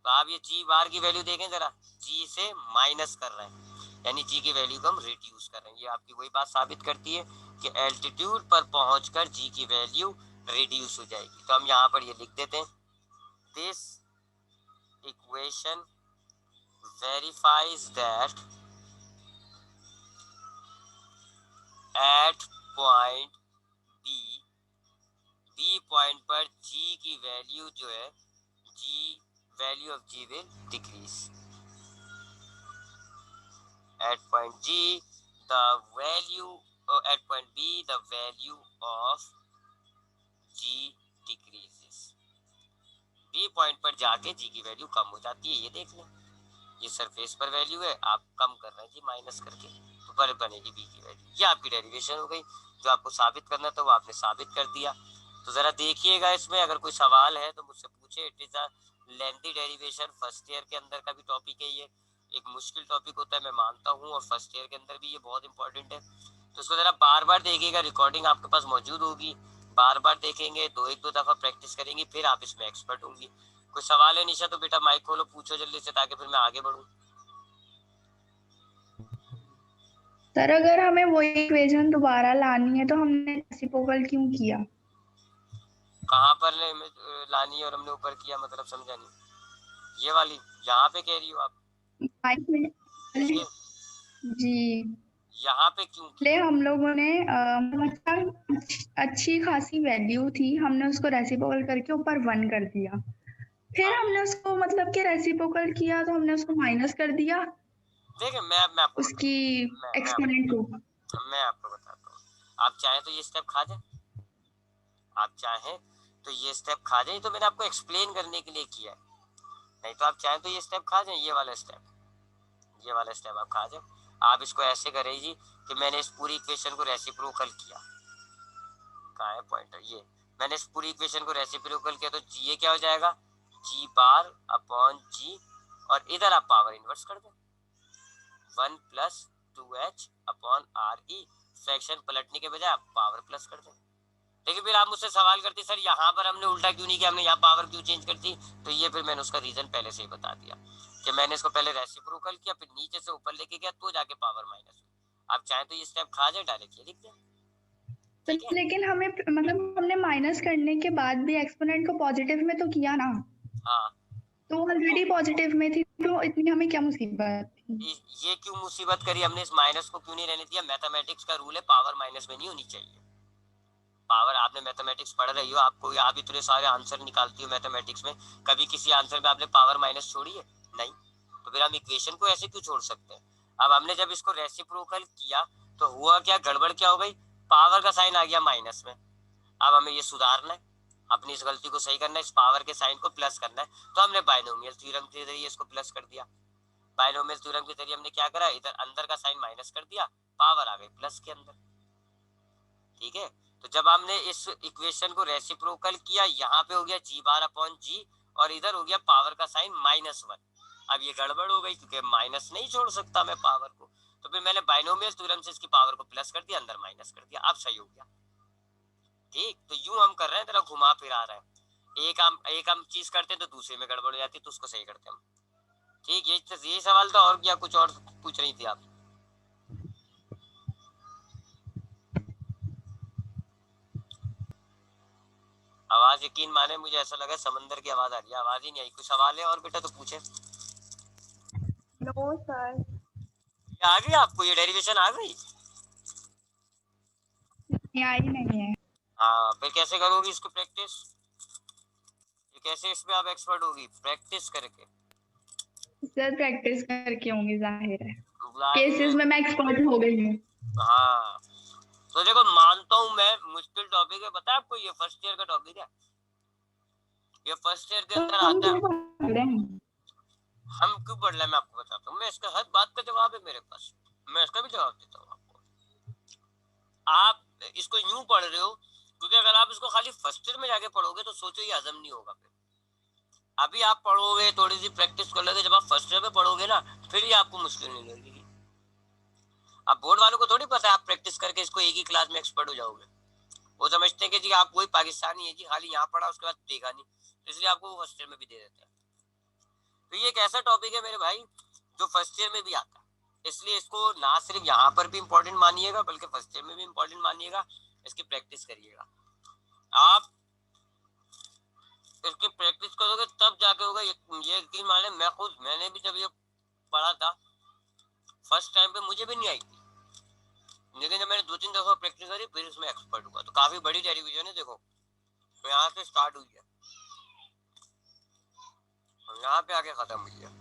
तो आप ये जी बार की वैल्यू देखें जरा, जी से माइनस कर रहे हैं, यानी जी की वैल्यू को हम रिड्यूस कर रहे हैं। ये आपकी वही बात साबित करती है कि एल्टीट्यूड पर पहुंचकर जी की वैल्यू रिड्यूस हो जाएगी। तो हम यहाँ पर ये लिख देते हैं, this equation verifies that at point B point पर जी की वैल्यू जो है, G value of G will decrease. At point G, the value at point B, the value of G decreases. B point पर जाके G की value कम हो जाती है। ये देख लें, ये सरफेस पर वैल्यू है, आप कम कर रहे हैं जी माइनस करके, तो पर बनेगी B की वैल्यू। ये आपकी डेरिवेशन हो गई, जो आपको साबित करना था वो आपने साबित कर दिया। तो जरा देखिएगा, इसमें अगर कोई सवाल है तो मुझसे पूछे। It is a lengthy derivation, first year के अंदर का भी टॉपिक है ये, एक मुश्किल टॉपिक होता है मैं मानता हूँ, और फर्स्ट ईयर के अंदर भी ये बहुत इंपॉर्टेंट है। तो इसको जरा बार बार देखिएगा, रिकॉर्डिंग आपके पास मौजूद होगी, बार बार देखेंगे, एक दो दफा प्रैक्टिस करेंगे, फिर आप इसमें एक्सपर्ट होंगी। कोई सवाल है निशा तो बेटा माइक खोलो, पूछो जल्दी से, ताकि फिर मैं आगे बढ़ूं। सर अगर हमें वही इक्वेशन दोबारा लानी है तो हमने रेसिप्रोकल क्यों किया? कहाँ पर लानी है और हमने ऊपर किया, मतलब समझा नहीं। ये वाली यहाँ पे कह रही हो आप? ये जी, यहाँ पे क्यों ले किया? हम लोगों ने मतलब अच्छी खासी वैल्यू थी, हमने उसको रेसिप्रोकल करके ऊपर 1 कर दिया। फिर हाँ, हमने उसको मतलब कि रेसिप्रोकल किया तो हमने उसको माइनस कर दिया देखिए मैं आपको उसकी बताता एक्सपोनेंट को। मैं आपको बताता हूँ। आप चाहें तो ये स्टेप खा जाए, आप चाहें तो ये स्टेप खा जाए, तो मैंने आपको एक्सप्लेन करने के लिए किया है। नहीं तो आप चाहें तो ये स्टेप खा जाए, ये वाला स्टेप, ये वाला स्टेप आप खा जाए। आप इसको ऐसे करें जी कि मैंने इस पूरी इक्वेशन को रेसिप्रोकल किया। कहाँ है पॉइंटर? ये मैंने इस पूरी इक्वेशन को रेसिप्रोकल किया, तो ये क्या हो जाएगा, जी बार अपॉन जी, और इधर आप पावर इनवर्स कर दें, 1 प्लस 2h अपॉन आर ई। फ्रैक्शन पलटने के बजाय आप पावर प्लस कर दें। लेकिन फिर आप मुझसे सवाल करते सर यहाँ पर हमने उल्टा क्यों नहीं किया, हमने यहाँ पावर क्यों चेंज कर दी? तो ये फिर मैंने उसका रीजन पहले से ही बता दिया कि मैंने इसको पहले रेसिप्रोकल किया, फिर नीचे से ऊपर लेके गया, तो जाके पावर माइनस हुई। आप चाहें तो ये स्टेप खा जाए, डायरेक्ट ये लिख दें, ठीक है? लेकिन हमें मतलब हमने माइनस करने के बाद भी एक्सपोनेंट को पॉजिटिव में तो किया ना, हाँ, तो ऑलरेडी पॉजिटिव में थी, तो इतनी हमें क्या मुसीबत थी? ये क्यों मुसीबत करी हमने, इस माइनस को क्यों नहीं रहने दिया? मैथमेटिक्स का रूल है, पावर माइनस में नहीं होनी चाहिए। पावर, आपने मैथमेटिक्स पढ़ रही हो, आपको आप इतने सारे आंसर निकालती हो मैथमेटिक्स में, कभी किसी आंसर में आपने पावर माइनस छोड़ी है? नहीं। तो फिर हम इक्वेशन को ऐसे क्यों छोड़ सकते हैं? अब हमने जब इसको रेसिप्रोकल किया तो हुआ क्या, गड़बड़ क्या हो गई, पावर का साइन आ गया माइनस में। अब हमें ये सुधारना है, अपनी इस गलती को सही करना है, इस पावर के साइन को प्लस करना है। तो हमने बाइनोमियल थ्योरम के जरिए इसको प्लस कर दिया। बाइनोमियल थ्योरम के जरिए हमने क्या करा, इधर अंदर का साइन माइनस कर दिया, पावर आ गई प्लस के अंदर, ठीक है? तो जब हमने इस इक्वेशन को रेसिप्रोकल किया, यहाँ पे हो गया जी बार अपॉन जी, और इधर हो गया पावर का साइन -1। अब ये गड़बड़ हो गई, क्योंकि माइनस नहीं छोड़ सकता मैं पावर को, तो फिर मैंने बाइनोमियल थ्योरम से इसकी पावर को प्लस कर दिया, अंदर माइनस कर दिया, अब सही हो गया। ठीक, तो यूं हम कर रहे हैं, तेरा घुमा फिरा रहे हैं, एक हम चीज करते हैं तो दूसरे में गड़बड़ हो जाती है, तो उसको सही करते हैं हम। ठीक, ये सवाल था, और क्या कुछ और पूछ रही थी आप? आवाज, यकीन माने मुझे ऐसा लगा समंदर की आवाज आ रही है, आवाज ही नहीं आई। कुछ सवाल है और बेटा तो पूछे। नो सर, ये आ गई आपको, ये डेरिवेशन आ गई? आई नहीं है। हाँ, फिर कैसे करोगी इसको प्रैक्टिस? ये कैसे इसमें आप एक्सपर्ट होगी? प्रैक्टिस करके। सर प्रैक्टिस करके होंगी, जाहिर है जाहिर केसेस है। में मैं एक्सपर्ट हो गई हूँ। हाँ, तो देखो मानता हूँ मैं, मुश्किल टॉपिक है, पता है आपको, ये फर्स्ट ईयर का टॉपिक है, ये फर्स्ट ईयर के तो अंदर हम आता क्यों है। पढ़ रहे हैं? हम क्यों पढ़ रहे हैं मैं आपको बताता हूँ, मैं इसका हर बात का जवाब है मेरे पास, मैं इसका भी जवाब देता हूँ आपको। आप इसको यूं पढ़ रहे हो क्योंकि अगर आप इसको खाली फर्स्ट ईयर में जाके पढ़ोगे तो सोचो ये हजम नहीं होगा। फिर अभी आप पढ़ोगे, थोड़ी सी प्रैक्टिस कर लोगे, जब आप फर्स्ट ईयर में पढ़ोगे ना, फिर ये आपको मुश्किल नहीं लगेगी। अब बोर्ड वालों को थोड़ी पता है आप प्रैक्टिस करके इसको एक ही क्लास में एक्सपर्ट हो जाओगे। वो समझते हैं कि जी आप वही पाकिस्तानी है जी, खाली यहाँ पढ़ा उसके बाद देखा नहीं, तो इसलिए आपको वो फर्स्ट ईयर में भी दे देते हैं। तो ये एक ऐसा टॉपिक है मेरे भाई जो फर्स्ट ईयर में भी आता है, इसलिए इसको ना सिर्फ यहाँ पर भी इम्पोर्टेंट मानिएगा बल्कि फर्स्ट ईयर में भी इम्पोर्टेंट मानिएगा। इसकी प्रैक्टिस करिएगा, आप इसकी प्रैक्टिस करोगे तब जाके होगा। ये यकीन माने, मैंने भी जब ये पढ़ा था फर्स्ट टाइम पे मुझे भी नहीं आई थी, लेकिन जब मैंने 2-3 दफा प्रैक्टिस करी फिर इसमें एक्सपर्ट हुआ। तो काफी बड़ी डेरिवेशन है, देखो तो यहाँ से स्टार्ट हुई है और यहाँ पे आके खत्म हुई है।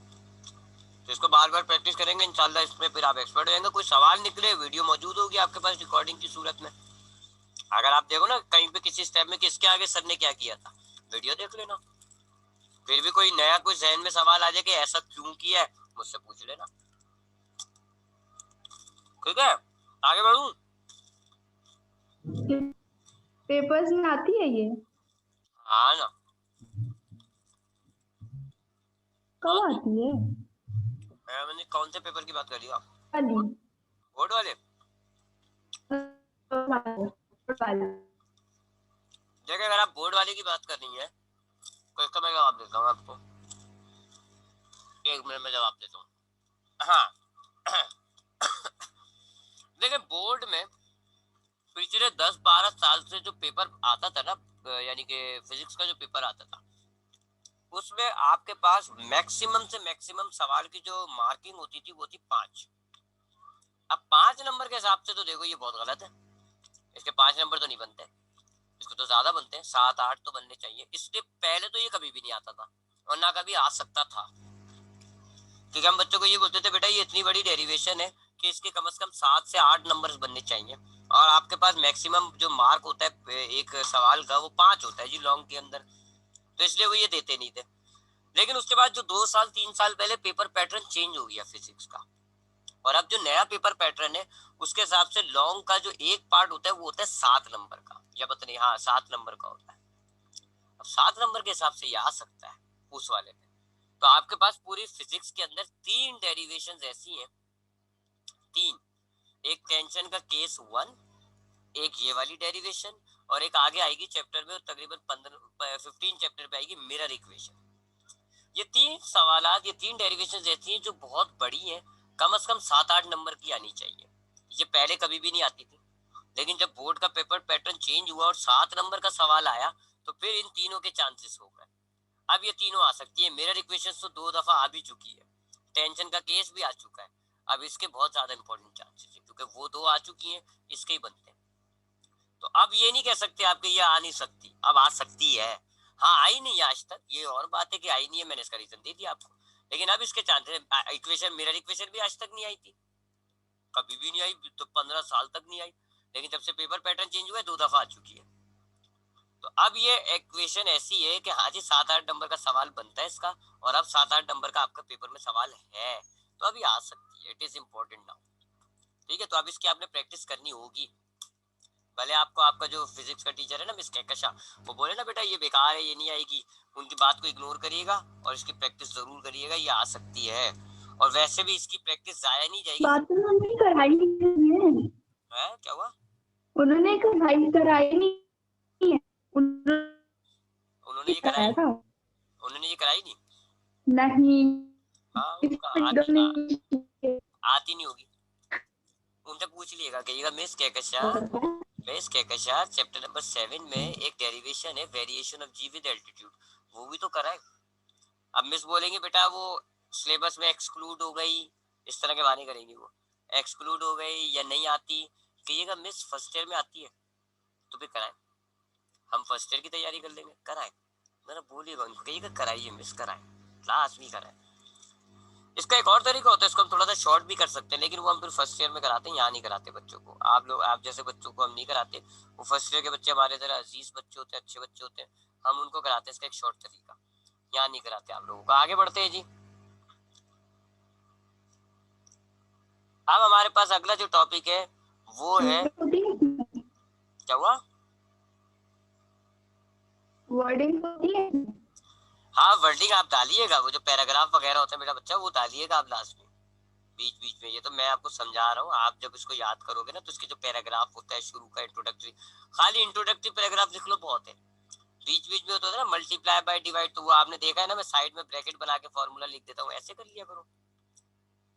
तो इसको बार बार प्रैक्टिस करेंगे इंशाल्लाह, इसमें फिर आप एक्सपर्ट हो जाएंगे। कोई सवाल निकले वीडियो मौजूद होगी आपके पास रिकॉर्डिंग की सूरत में, अगर आप देखो ना कहीं पे किसी स्टेप में किसके आगे सर ने क्या किया था, वीडियो देख लेना। फिर भी कोई नया कोई जहन में सवाल आ जाए कि ऐसा क्यों किया है, मुझसे पूछ लेना। ठीक है, आगे बढ़ूं? पेपर्स में आती है ये? हाँ ना। कब आती है? मैंने कौन से पेपर की बात कर रही हो आप? वाली बोर्ड वाले? वाली। देखिए अगर आप बोर्ड वाले की बात कर रही है तो इसका मैं जवाब देता हूँ आपको, 1 मिनट में जवाब देता हूँ। हाँ देखिए बोर्ड में पिछले 10-12 साल से जो पेपर आता था ना, यानी कि फिजिक्स का जो पेपर आता था, उसमें आपके पास मैक्सिमम से मैक्सिमम सवाल की जो मार्किंग होती थी वो थी 5। अब 5 नंबर के हिसाब से तो देखो ये बहुत गलत है, इसके 5 नंबर तो नहीं बनते, इसको तो ज्यादा बनते हैं, 7-8 तो बनने चाहिए। इसके पहले तो ये कभी भी नहीं आता था और ना कभी आ सकता था, क्योंकि हम बच्चों को ये बोलते थे बेटा ये इतनी बड़ी डेरिवेशन है कि इसके कम से कम 7 से 8 नंबर बनने चाहिए, और आपके पास मैक्सिमम जो मार्क होता है एक सवाल का वो 5 होता है जी लॉन्ग के अंदर, तो इसलिए वो ये देते नहीं थे। लेकिन उसके बाद जो 2-3 साल पहले पेपर पैटर्न चेंज हो गया फिजिक्स का, और अब जो नया पेपर पैटर्न है उसके हिसाब से लॉन्ग का जो एक पार्ट होता है वो होता है 7 नंबर का, या पता नहीं, हाँ 7 नंबर का होता है। अब 7 नंबर के हिसाब से ये आ सकता है उस वाले पे। तो आपके पास पूरी फिजिक्स के अंदर 3 डेरिवेशन ऐसी हैं, 3, एक टेंशन का केस 1, एक ये वाली डेरिवेशन, और एक आगे आएगी चैप्टर में तकरीबन 15 चैप्टर पे आएगी मिरर इक्वेशन। ये 3 सवालात, ये 3 डेरिवेशन ऐसी हैं जो बहुत बड़ी हैं, कम से कम 7-8 नंबर की आनी चाहिए। ये पहले कभी भी नहीं आती थी, लेकिन जब बोर्ड का पेपर पैटर्न चेंज हुआ और 7 नंबर का सवाल आया तो फिर इन तीनों के चांसेस हो गए। अब ये तीनों आ सकती है। मिरर इक्वेशन तो 2 दफा आ भी चुकी है, टेंशन का केस भी आ चुका है, अब इसके बहुत ज्यादा इंपॉर्टेंट चांसेस है क्योंकि वो 2 आ चुकी हैं, इसके ही बनते हैं। तो अब ये नहीं कह सकते आपके ये आ नहीं सकती, अब आ सकती है। हाँ आई नहीं आज तक, ये और बात है कि आई नहीं है, मैंने इसका रीजन दे दिया आपको, लेकिन अब इसके चांसेस, इक्वेशन मिरर इक्वेशन भी आज तक नहीं आई थी, कभी भी नहीं आई, तो 15 साल तक नहीं आई, लेकिन जब से पेपर पैटर्न चेंज हुआ है 2 दफा आ चुकी है। तो अब ये इक्वेशन ऐसी है कि हाँ जी 7-8 नंबर का सवाल बनता है इसका, और अब 7-8 नंबर का आपका पेपर में सवाल है, तो अभी आ सकती है, इट इज इम्पोर्टेंट नाउ। ठीक है, तो अब इसकी आपने प्रैक्टिस करनी होगी। भले आपको आपका जो फिजिक्स का टीचर है ना मिस कैकशा, वो बोले ना बेटा ये बेकार है ये नहीं आएगी, उनकी बात को इग्नोर करिएगा और इसकी प्रैक्टिस जरूर करिएगा, ये आ सकती है। और वैसे भी इसकी प्रैक्टिस जाया नहीं जाएगी। बात तो उन्होंने कराई नहीं है क्या हुआ? उन्होंने कराई नहीं है। उन्होंने ये कराई, कराया था उन्होंने ये कराई नहीं। नहीं। हाँ उनका आती नहीं होगी, उनसे पूछ लिएगा, कहिएगा मिस कहकशा चैप्टर नंबर 7 में एक डेरिवेशन है variation of G with altitude, वो भी तो कराए। अब मिस बोलेंगे बेटा वो सिलेबस में एक्सक्लूड हो गई, इस तरह के बहाने करेंगी, वो एक्सक्लूड हो गई या नहीं आती, कहिएगा मिस फर्स्ट ईयर में आती है, तो फिर कराए, हम फर्स्ट ईयर की तैयारी कर लेंगे, कराए। मैंने बोलिएगा उनको, कहिएगा कराइए मिस, कराए, क्लास भी कराए। इसका एक और तरीका होता है, इसको हम थोड़ा सा शॉर्ट भी कर सकते हैं, लेकिन वो हम फिर फर्स्ट ईयर में कराते हैं, यहाँ नहीं कराते बच्चों को। आप लोग, आप जैसे बच्चों को हम नहीं कराते, वो फर्स्ट ईयर के बच्चे हमारे जरा अजीज बच्चे होते हैं, अच्छे बच्चे होते हैं, हम उनको कराते हैं। इसका एक शॉर्ट तरीका, यहाँ नहीं कराते आप लोगों को। आगे बढ़ते हैं जी। अब हमारे पास अगला जो टॉपिक है वो है, क्या हुआ? वर्डिंग होती है। हाँ वर्डिंग आप डालिएगा, वो जो पैराग्राफ वगैरह होता है मेरा बच्चा वो डालिएगा आप लास्ट में, बीच बीच में, ये तो मैं आपको समझा रहा हूँ, आप जब इसको याद करोगे ना तो इसके जो पैराग्राफ होता है शुरू का इंट्रोडक्टरी, खाली इंट्रोडक्टरी पैराग्राफ लिख लो बहुत है। बीच बीच में होता है ना मल्टीप्लाई बाय डिवाइड, तो वो आपने देखा है ना, मैं साइड में ब्रैकेट बना के फॉर्मूला लिख देता हूँ, ऐसे कर लिया करो।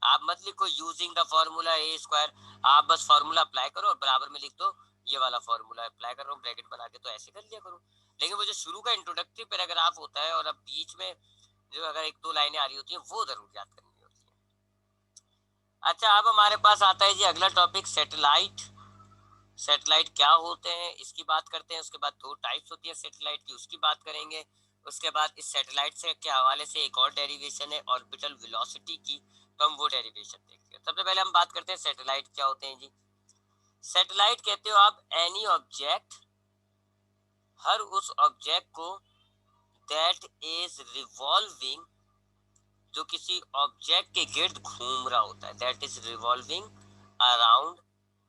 आप मत लिखो using the formula A square, आप बस फॉर्मूला अप्लाई करो और बराबर में लिख दो ये वाला फॉर्मूला अप्लाई कर रहा हूँ ब्रैकेट बना के, तो ऐसे कर लिया करो। लेकिन वो जो शुरू का इंट्रोडक्टरी पैराग्राफ होता है और अब बीच में जो अगर एक दो लाइनें आ रही होती है वो जरूर याद करनी होती है। अच्छा, अब हमारे पास आता है जी अगला टॉपिक, सैटेलाइट। सैटेलाइट क्या होते हैं इसकी बात करते हैं, उसके बाद दो टाइप्स होती है सैटेलाइट की, उसकी बात करेंगे। उसके बाद इस सैटेलाइट से के हवाले से एक और डेरिवेशन है ऑर्बिटल वेलोसिटी की, तो हम वो डेरिवेशन देखते हैं। सबसे पहले हम बात करते हैं सैटेलाइट क्या होते हैं जी। सैटेलाइट कहते हो आप एनी ऑब्जेक्ट, हर उस ऑब्जेक्ट को दैट इज रिवॉल्विंग, जो किसी ऑब्जेक्ट के गिर्द घूम रहा होता है, that is revolving around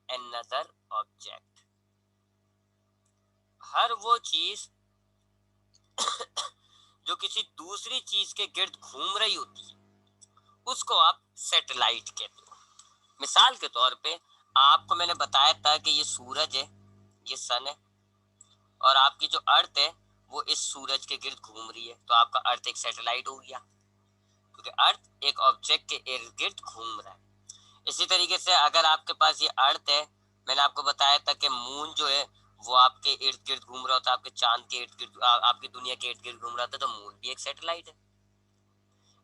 another object. हर वो चीज जो किसी दूसरी चीज के गिर्द घूम रही होती है उसको आप सैटेलाइट कहते हो। मिसाल के तौर पे आपको मैंने बताया था कि ये सूरज है, ये सन है, और आपकी जो अर्थ है वो इस सूरज के गिर्द घूम रही है, तो आपका अर्थ एक सैटेलाइट हो गया, क्योंकि अर्थ एक ऑब्जेक्ट के इर्द गिर्द घूम रहा है। इसी तरीके से अगर आपके पास ये अर्थ है, मैंने आपको बताया था कि मून जो है वो आपके इर्द गिर्द घूम रहा होता है, आपके चांद के इर्द गिर्द, आपकी दुनिया के इर्द गिर्द घूम रहा था, तो मून भी एक सैटेलाइट है।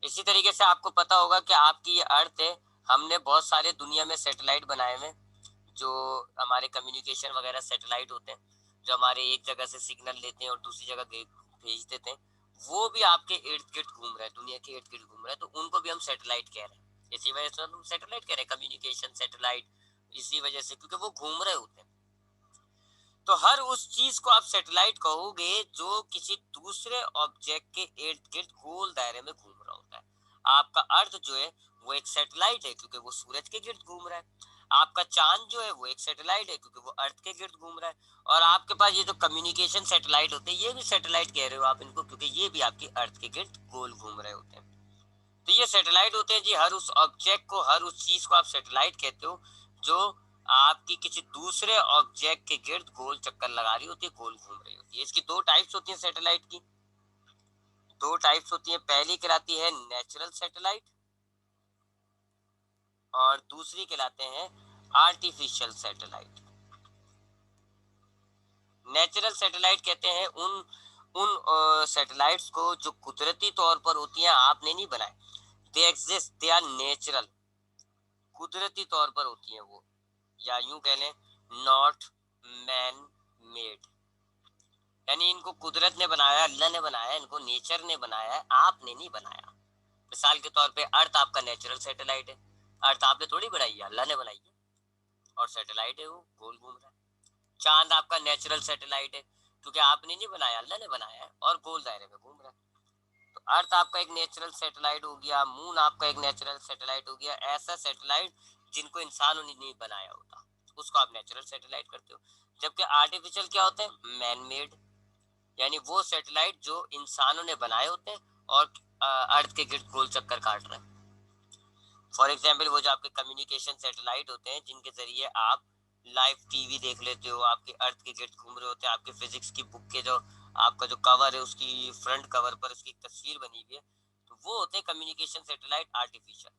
इसी तरीके से आपको पता होगा कि आपकी ये अर्थ है, हमने बहुत सारे दुनिया में सैटेलाइट बनाए हुए, जो हमारे कम्युनिकेशन वगैरह सैटेलाइट होते हैं, जो हमारे एक जगह से सिग्नल लेते हैं और दूसरी जगह भेज देते हैं, वो भी आपके इर्द गिर्द घूम रहा है, दुनिया के इर्द गिर्द घूम रहा है, तो उनको भी हम सैटेलाइट कह रहे हैं। इसी वजह से हम सैटेलाइट कह रहे हैं, कम्युनिकेशन सैटेलाइट, इसी वजह से क्योंकि वो घूम रहे होते हैं। तो हर उस चीज को आप सैटेलाइट कहोगे जो किसी दूसरे ऑब्जेक्ट के इर्द गिर्द गोल दायरे में घूम रहा होता है। आपका अर्थ जो है वो एक सैटेलाइट है क्योंकि वो सूरज के गिर्द घूम रहा है। आपका चांद जो है वो एक सैटेलाइट है क्योंकि वो अर्थ के गिर्द घूम रहा है। और आपके पास ये जो कम्युनिकेशन सैटेलाइट होते हैं ये भी सैटेलाइट कह रहे हो आप इनको, क्योंकि ये भी आपकी अर्थ के गिर्द गोल घूम रहे होते हैं। तो ये सैटेलाइट होते हैं जी, हर उस ऑब्जेक्ट को, हर उस चीज को आप सैटेलाइट कहते हो जो आपकी किसी दूसरे ऑब्जेक्ट के गिर्द गोल चक्कर लगा रही होती है, गोल घूम रही होती है। इसकी दो टाइप्स होती है सैटेलाइट की, दो टाइप्स होती है। पहली कहलाती है नेचुरल सैटेलाइट और दूसरी कहलाते हैं आर्टिफिशियल सैटेलाइट। नेचुरल सैटेलाइट कहते हैं उन उन सैटेलाइट्स को जो कुदरती तौर पर होती हैं, आपने नहीं बनाए, they exist, they are natural, कुदरती तौर पर होती हैं वो, या यूं कह लें नॉट मैन मेड, यानी इनको कुदरत ने बनाया, अल्लाह ने बनाया, इनको नेचर ने बनाया है, आपने नहीं बनाया। मिसाल के तौर पे अर्थ आपका नेचुरल सैटेलाइट है, अर्थ आपने थोड़ी बनाई है, अल्लाह ने बनाई है, और सैटेलाइट है वो, गोल घूम रहा है। चांद आपका नेचुरल सैटेलाइट है क्योंकि आपने नहीं बनाया, अल्लाह ने बनाया है और गोल दायरे में घूम रहा है। तो अर्थ आपका एक नेचुरल सैटेलाइट हो गया, मून आपका एक नेचुरल सैटेलाइट हो गया। ऐसा सैटेलाइट जिनको इंसानों ने नहीं बनाया होता उसको आप नेचुरल सैटेलाइट करते हो। जबकि आर्टिफिशियल क्या होते हैं, मैन मेड, यानी वो सैटेलाइट जो इंसानों ने बनाए होते हैं और अर्थ के गिर्द गोल चक्कर काट रहे हैं। फॉर एग्जाम्पल वो जो आपके कम्युनिकेशन सैटेलाइट होते हैं जिनके जरिए आप लाइव टीवी देख लेते हो, आपके अर्थ के गिर्द घूम रहे होते हैं, आपके फिजिक्स की बुक के जो आपका जो कवर है उसकी फ्रंट कवर पर उसकी तस्वीर बनी हुई है, तो वो होते हैं कम्युनिकेशन सैटेलाइट आर्टिफिशियल।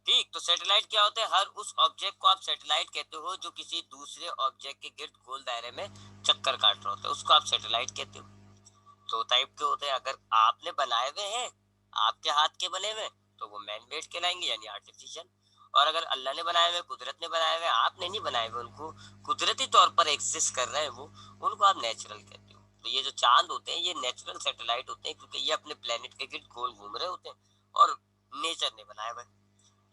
ठीक, तो सैटेलाइट क्या होता है, हर उस ऑब्जेक्ट को आप सैटेलाइट कहते हो जो किसी दूसरे ऑब्जेक्ट के गिर्द गोल दायरे में चक्कर काट रहा होता है, उसको आप सैटेलाइट कहते हो। दो टाइप के होते हैं, अगर आपने बनाए हुए हैं, आपके हाथ के बने हुए, तो वो मैन मेड कहलाएंगे यानी आर्टिफिशियल। और अगर अल्लाह ने बनाए हुए, कुदरत ने बनाए हुए, आपने नहीं बनाए हुए, उनको कुदरती तौर पर एग्जिस्ट कर रहे हैं वो, उनको आप नेचुरल कहते हो। तो ये जो चांद होते हैं ये नेचुरल सैटेलाइट होते हैं क्योंकि ये अपने प्लेनेट के गिर्द गोल घूम रहे होते हैं और नेचर ने बनाए हुए।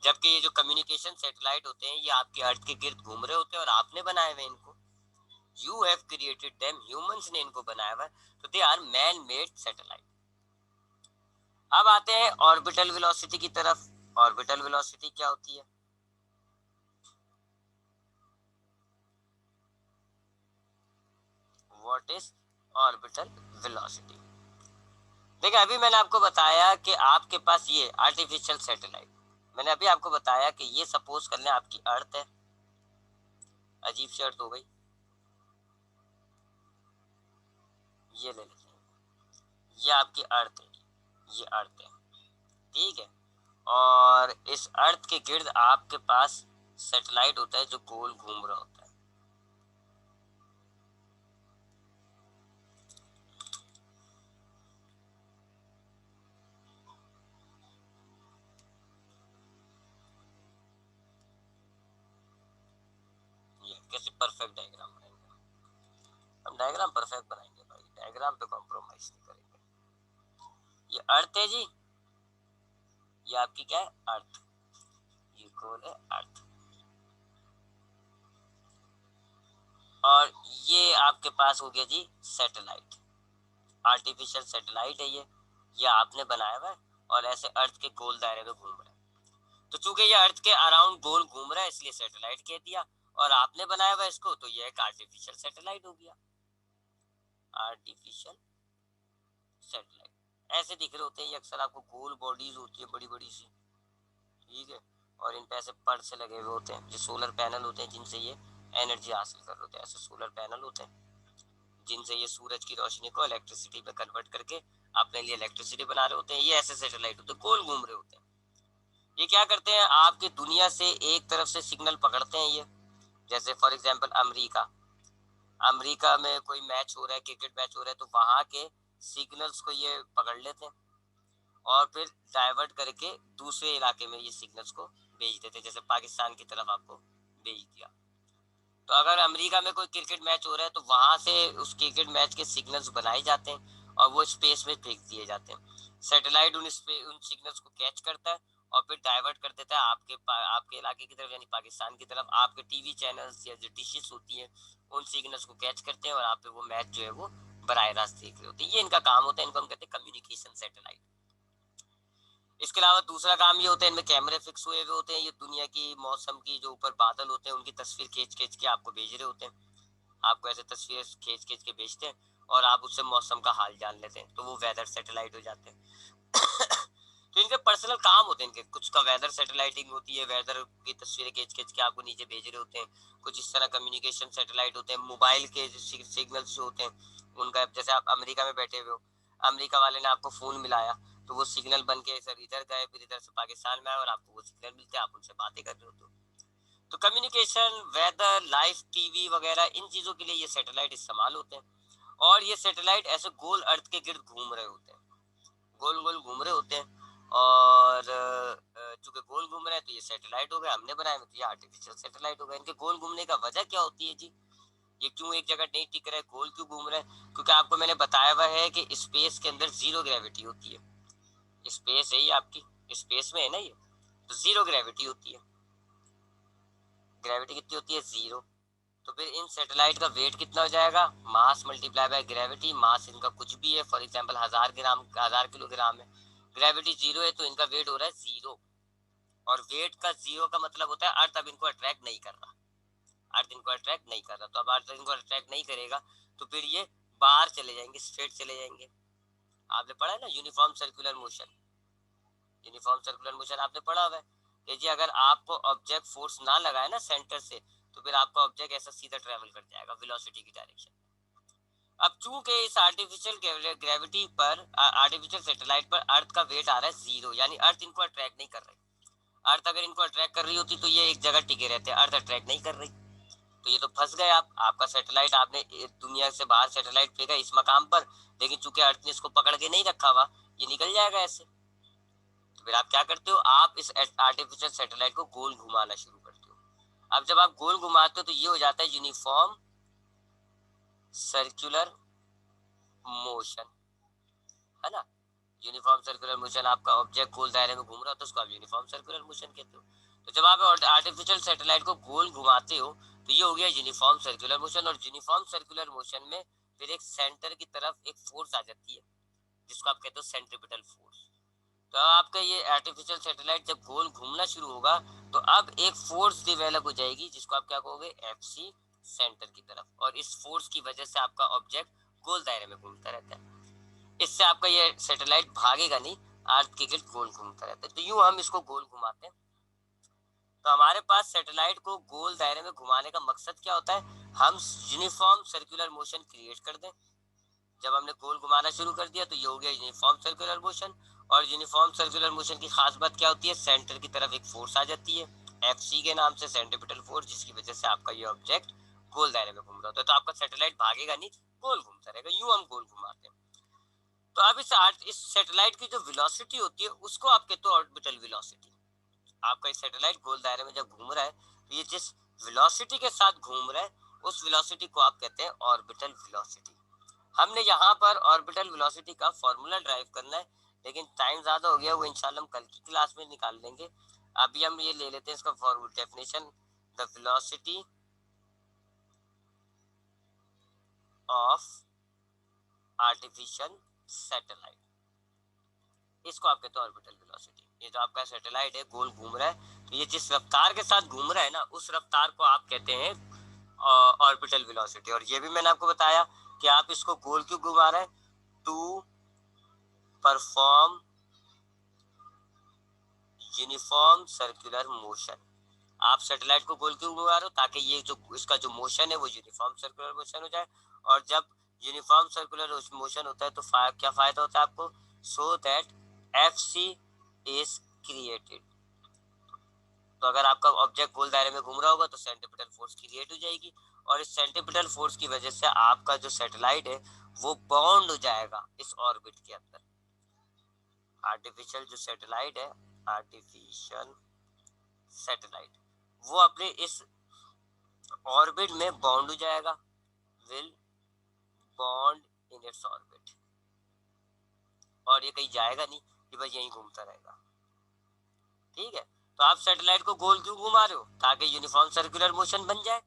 जबकि ये जो कम्युनिकेशन सैटेलाइट होते हैं ये आपके अर्थ के गिर्द घूम रहे होते हैं और आपने बनाए हुए इनको, you have created them, humans ने इनको बनाया हुआ है, तो they are man made satellite. अब आते हैं ऑर्बिटल वेलोसिटी की तरफ। ऑर्बिटल वेलोसिटी क्या होती है, व्हाट इज ऑर्बिटल वेलोसिटी। देखिए अभी मैंने आपको बताया कि आपके पास ये आर्टिफिशियल सैटेलाइट, मैंने अभी आपको बताया कि ये सपोज कर लें आपकी अर्थ है, अजीब सी अर्थ हो गई, ये ले लेते हैं, ये आपकी अर्थ है, ये अर्थ है, ठीक है। और इस अर्थ के गिर्द आपके पास सैटेलाइट होता है जो गोल घूम रहा होता है। ये कैसे परफेक्ट डायग्राम बनाएंगे, हम डायग्राम परफेक्ट बनाएंगे भाई, डायग्राम पे कॉम्प्रोमाइज नहीं करेंगे। ये अर्थ है जी, ये आपकी क्या है, अर्थ, ये गोल है अर्थ। और ये आपके पास हो गया जी सैटेलाइट, आर्टिफिशियल सैटेलाइट है ये आपने बनाया हुआ है और ऐसे अर्थ के गोल दायरे में घूम रहा है। तो चूंकि ये अर्थ के अराउंड गोल घूम रहा है इसलिए सैटेलाइट कह दिया, और आपने बनाया हुआ इसको तो ये एक आर्टिफिशियल सैटेलाइट हो गया, आर्टिफिशियल सैटेलाइट। ऐसे दिख रहे होते हैं ये अक्सर आपको, गोल बॉडीज होती है बड़ी बड़ी सी, ठीक है, और इन पे ऐसे पर्द से लगे हुए होते हैं, जो सोलर पैनल होते हैं जिनसे ये एनर्जी हासिल कर रहे होते हैं। ऐसे सोलर पैनल होते हैं जिनसे ये सूरज की रोशनी को इलेक्ट्रिसिटी में कन्वर्ट करके अपने लिए इलेक्ट्रिसिटी बना रहे होते हैं। ये ऐसे सैटेलाइट होते हैं, गोल घूम रहे होते हैं। ये क्या करते हैं, आपकी दुनिया से एक तरफ से सिग्नल पकड़ते हैं ये, जैसे फॉर एग्जांपल अमेरिका में कोई मैच हो रहा है, क्रिकेट मैच हो रहा है, तो वहां के सिग्नल्स को ये पकड़ लेते हैं और फिर डाइवर्ट करके दूसरे इलाके में ये सिग्नल्स को भेज देते हैं, जैसे पाकिस्तान की तरफ आपको भेज दिया। तो अगर अमेरिका में कोई क्रिकेट मैच हो रहा है तो वहां से उस क्रिकेट मैच के सिग्नल्स बनाए जाते हैं और वो स्पेस में फेंक दिए जाते हैं। सैटेलाइट उन सिग्नल्स को कैच करता है और फिर डाइवर्ट कर देता है आपके इलाके की तरफ, यानी पाकिस्तान की तरफ। आपके टीवी चैनल्स या जो डिशेस होती है उन सिग्नल्स को कैच करते हैं और आप पे वो मैच जो है वो बराह रास्त देख रहे होते हैं। ये इनका काम होता है, इनको हम कहते हैं कम्युनिकेशन सैटेलाइट। इसके अलावा दूसरा काम ये होता है, इनमें कैमरे फिक्स हुए हुए होते हैं, ये दुनिया की मौसम की जो ऊपर बादल होते हैं उनकी तस्वीर खींच खींच के आपको भेज रहे होते हैं। आपको ऐसे तस्वीर खींच खींच के भेजते हैं और आप उससे मौसम का हाल जान लेते हैं, तो वो वेदर सैटेलाइट हो जाते हैं। तो इनके पर्सनल काम होते हैं, इनके कुछ का वेदर सैटेलाइटिंग होती है, वेदर की तस्वीरें खींच खींच के आपको नीचे भेज रहे होते हैं। कुछ इस तरह कम्युनिकेशन सैटेलाइट होते हैं, मोबाइल के सिग्नल्स जो होते हैं उनका, जैसे आप अमेरिका में बैठे हुए हो, अमेरिका वाले ने आपको फोन मिलाया तो वो सिग्नल बन के सर इधर गए, फिर इधर से पाकिस्तान में आए और आपको वो सिग्नल मिलते हैं, आप उनसे बातें कर रहे होते हो। तो कम्युनिकेशन, वेदर, लाइव टीवी वगैरह इन चीजों के लिए ये सैटेलाइट इस्तेमाल होते हैं। और ये सैटेलाइट ऐसे गोल अर्थ के गिर्द घूम रहे होते हैं, गोल गोल घूम रहे होते हैं। और चूंकि गोल घूम रहे हैं तो ये सैटेलाइट हो गए, हमने बनाए तो ये आर्टिफिशियल सैटेलाइट हो गए। इनके गोल घूमने का वजह क्या होती है जी, ये क्यों एक जगह नहीं टिक रहा है, गोल क्यों घूम रहा है? क्योंकि आपको मैंने बताया हुआ है कि स्पेस के अंदर जीरो ग्रेविटी होती है। स्पेस है ये आपकी, स्पेस में है ना ये, तो जीरो ग्रेविटी होती है। ग्रेविटी कितनी होती है, जीरो। तो फिर इन सैटेलाइट का वेट कितना हो जाएगा, मास मल्टीप्लाई बाय ग्रेविटी। मास इनका कुछ भी है, फॉर एग्जांपल 1000 ग्राम, 1000 किलोग्राम है, ग्रेविटी जीरो है तो इनका वेट हो रहा है जीरो। और वेट का जीरो का मतलब होता है अर्थ अब इनको अट्रैक्ट नहीं कर रहा, अर्थ इनको अट्रैक्ट नहीं कर रहा। तो अब अर्थ इनको अट्रैक्ट नहीं करेगा तो फिर ये बाहर चले जाएंगे, स्ट्रेट चले जाएंगे। आपने पढ़ा है ना uniform circular motion, uniform circular motion आपने पढ़ा हुआ है कि जी अगर आपको ऑब्जेक्ट फोर्स ना लगाए ना सेंटर से तो फिर आपका ऑब्जेक्ट ऐसा सीधा ट्रेवल कर जाएगा वेलोसिटी की डायरेक्शन। अब चूंकि इस आर्टिफिशियल ग्रेविटी पर, आर्टिफिशियल सैटेलाइट पर अर्थ का वेट आ रहा है जीरो, यानी अर्थ इनको अट्रैक्ट नहीं कर रही। अर्थ अगर इनको अट्रैक्ट कर रही होती तो ये एक जगह टिके रहते, अर्थ अट्रैक्ट नहीं कर रही तो ये तो फंस गए आप। आपका सैटेलाइट, आपने दुनिया से बाहर सैटेलाइट फेंका इस मकाम पर, लेकिन चूंकि अर्थ ने इसको पकड़ के नहीं रखा हुआ, ये निकल जाएगा ऐसे। तो फिर आप क्या करते हो, आप इस आर्टिफिशियल सैटेलाइट को गोल घुमाना शुरू करते हो। अब जब आप गोल घुमाते हो तो ये हो जाता है यूनिफॉर्म सर्कुलर मोशन, है ना। यूनिफॉर्म सर्कुलर मोशन, आपका ऑब्जेक्ट गोल दायरे में घूम रहा हो तो उसको आप यूनिफॉर्म सर्कुलर मोशन कहते हो। तो जब आप आर्टिफिशियल सैटेलाइट को गोल घुमाते हो तो ये हो गया यूनिफॉर्म सर्कुलर मोशन। और यूनिफॉर्म सर्कुलर मोशन में फिर एक सेंटर की तरफ एक फोर्स आ जाती है जिसको आप कहते हो सेंट्रीपिटल फोर्स। तो आपका ये आर्टिफिशियल सैटेलाइट जब गोल घूमना शुरू होगा तो अब एक फोर्स डिवेलप हो जाएगी जिसको आप क्या कहोगे, एफसी, सेंटर की तरफ। और इस फोर्स की वजह से आपका ऑब्जेक्ट गोल दायरे में घूमता रहता है। इससे आपका ये सैटेलाइट भागेगा नहीं, अर्थ के गिर्द गोल घूमता रहता है। तो यूं हम इसको गोल घुमाते हैं तो हमारे पास सैटेलाइट को गोल दायरे में घुमाने का मकसद क्या होता है, हम यूनिफॉर्म सर्कुलर मोशन क्रिएट कर दें। जब हमने गोल घुमाना शुरू कर दिया तो ये हो गया यूनिफॉर्म सर्कुलर मोशन। और यूनिफॉर्म सर्कुलर मोशन की खास बात क्या होती है, सेंटर की तरफ एक फोर्स आ जाती है FC के नाम से, सेंट्रीपिटल फोर्स, जिसकी वजह से आपका ये ऑब्जेक्ट गोल दायरे में घूम रहा होता है। तो आपका सैटेलाइट भागेगा नहीं, गोल घूमता रहेगा, यूं हम गोल घुमाते हैं। तो अब इस सैटेलाइट की जो वेलोसिटी होती है उसको आप कहते हो ऑर्बिटल वेलोसिटी। आपका इस सैटेलाइट गोल दायरे में जब घूम रहा है तो ये जिस वेलोसिटी के साथ घूम रहा है उस वेलोसिटी को आप कहते हैं ऑर्बिटल वेलोसिटी। हमने यहाँ पर ऑर्बिटल वेलोसिटी का फॉर्मूला ड्राइव करना है, लेकिन टाइम ज्यादा हो गया, वो इंशाल्लाह हम कल की क्लास में निकाल लेंगे। अभी हम ये ले लेते हैं इसका formula definition, the velocity of artificial satellite, इसको आप कहते हैं ऑर्बिटल वेलोसिटी। ये जो आपका सैटेलाइट है गोल घूम रहा है, तो ये जिस रफ्तार के साथ घूम रहा है ना, उस रफ्तार को आप कहते हैं ऑर्बिटल वेलोसिटी। और ये भी मैंने आपको बताया कि आप इसको गोल क्यों घुमा रहे हैं, to perform uniform circular motion. आप सैटेलाइट को गोल क्यों घुमा रहे हो, ताकि ये जो इसका जो मोशन है वो यूनिफॉर्म सर्कुलर मोशन हो जाए। और जब यूनिफॉर्म सर्कुलर मोशन होता है तो क्या फायदा होता है आपको, so that FC is created. तो अगर आपका ऑब्जेक्ट गोल दायरे में घूम रहा होगा तो सेंट्रीपिटल फोर्स क्रिएट हो जाएगी, और इस सेंट्रीपिटल फोर्स की वजह से आपका जो सैटेलाइट है वो बाउंड हो जाएगा इस ऑर्बिट के अंदर। आर्टिफिशियल जो सैटेलाइट है, आर्टिफिशियल सैटेलाइट, वो अपने इस ऑर्बिट में बाउंड हो जाएगा, will bond in its orbit, और ये कहीं जाएगा नहीं, ये बस यहीं घूमता रहेगा। ठीक है, तो आप सैटेलाइट को गोल क्यों घुमा रहे हो, ताकि यूनिफॉर्म सर्कुलर मोशन बन जाए।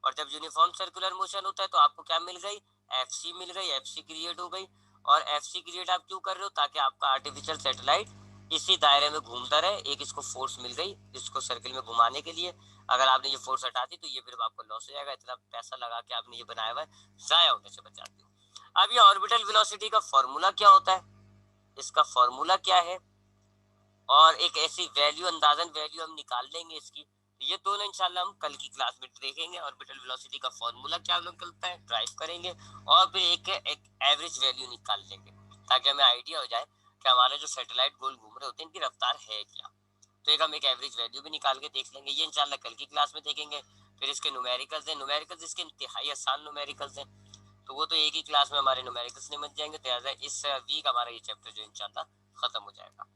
और जब यूनिफॉर्म सर्कुलर मोशन होता है तो आपको क्या मिल गई, FC मिल गई, FC क्रिएट हो गई। और FC क्रिएट आप क्यों कर रहे हो, ताकि आपका आर्टिफिशियल सैटेलाइट इसी दायरे में घूमता रहे। एक इसको फोर्स मिल गई इसको सर्किल में घुमाने के लिए, अगर आपने ये फोर्स हटा दी तो ये फिर आपको लॉस हो जाएगा, इतना पैसा लगा के आपने ये बनाया हुआ है, जाया होने से बचाते हो। अब ये ऑर्बिटल वेलोसिटी का फॉर्मूला क्या होता है, इसका फॉर्मूला क्या है, और एक ऐसी वैल्यू, अंदाजन वैल्यू हम निकाल लेंगे इसकी। तो ये दोनों इंशाल्लाह हम कल की क्लास में देखेंगे। ऑर्बिटल वेलोसिटी का फॉर्मूला क्या निकलता है, ड्राइव करेंगे, और फिर एक एवरेज वैल्यू निकाल लेंगे, ताकि हमें आइडिया हो जाए कि हमारे जो सैटेलाइट गोल घूम रहे होते हैं इनकी रफ्तार है क्या। तो एक हम एक एवरेज वैल्यू भी निकाल के देख लेंगे, ये इंशाल्लाह कल की क्लास में देखेंगे। फिर इसके न्यूमेरिकल्स हैं, न्यूमेरिकल्स इसके इंतहाई आसान न्यूमेरिकल्स हैं, तो वो तो एक ही क्लास में हमारे न्यूमेरिकल्स निमट जाएंगे। तो इस वीक हमारा ये चैप्टर जो इंशाल्लाह खत्म हो जाएगा।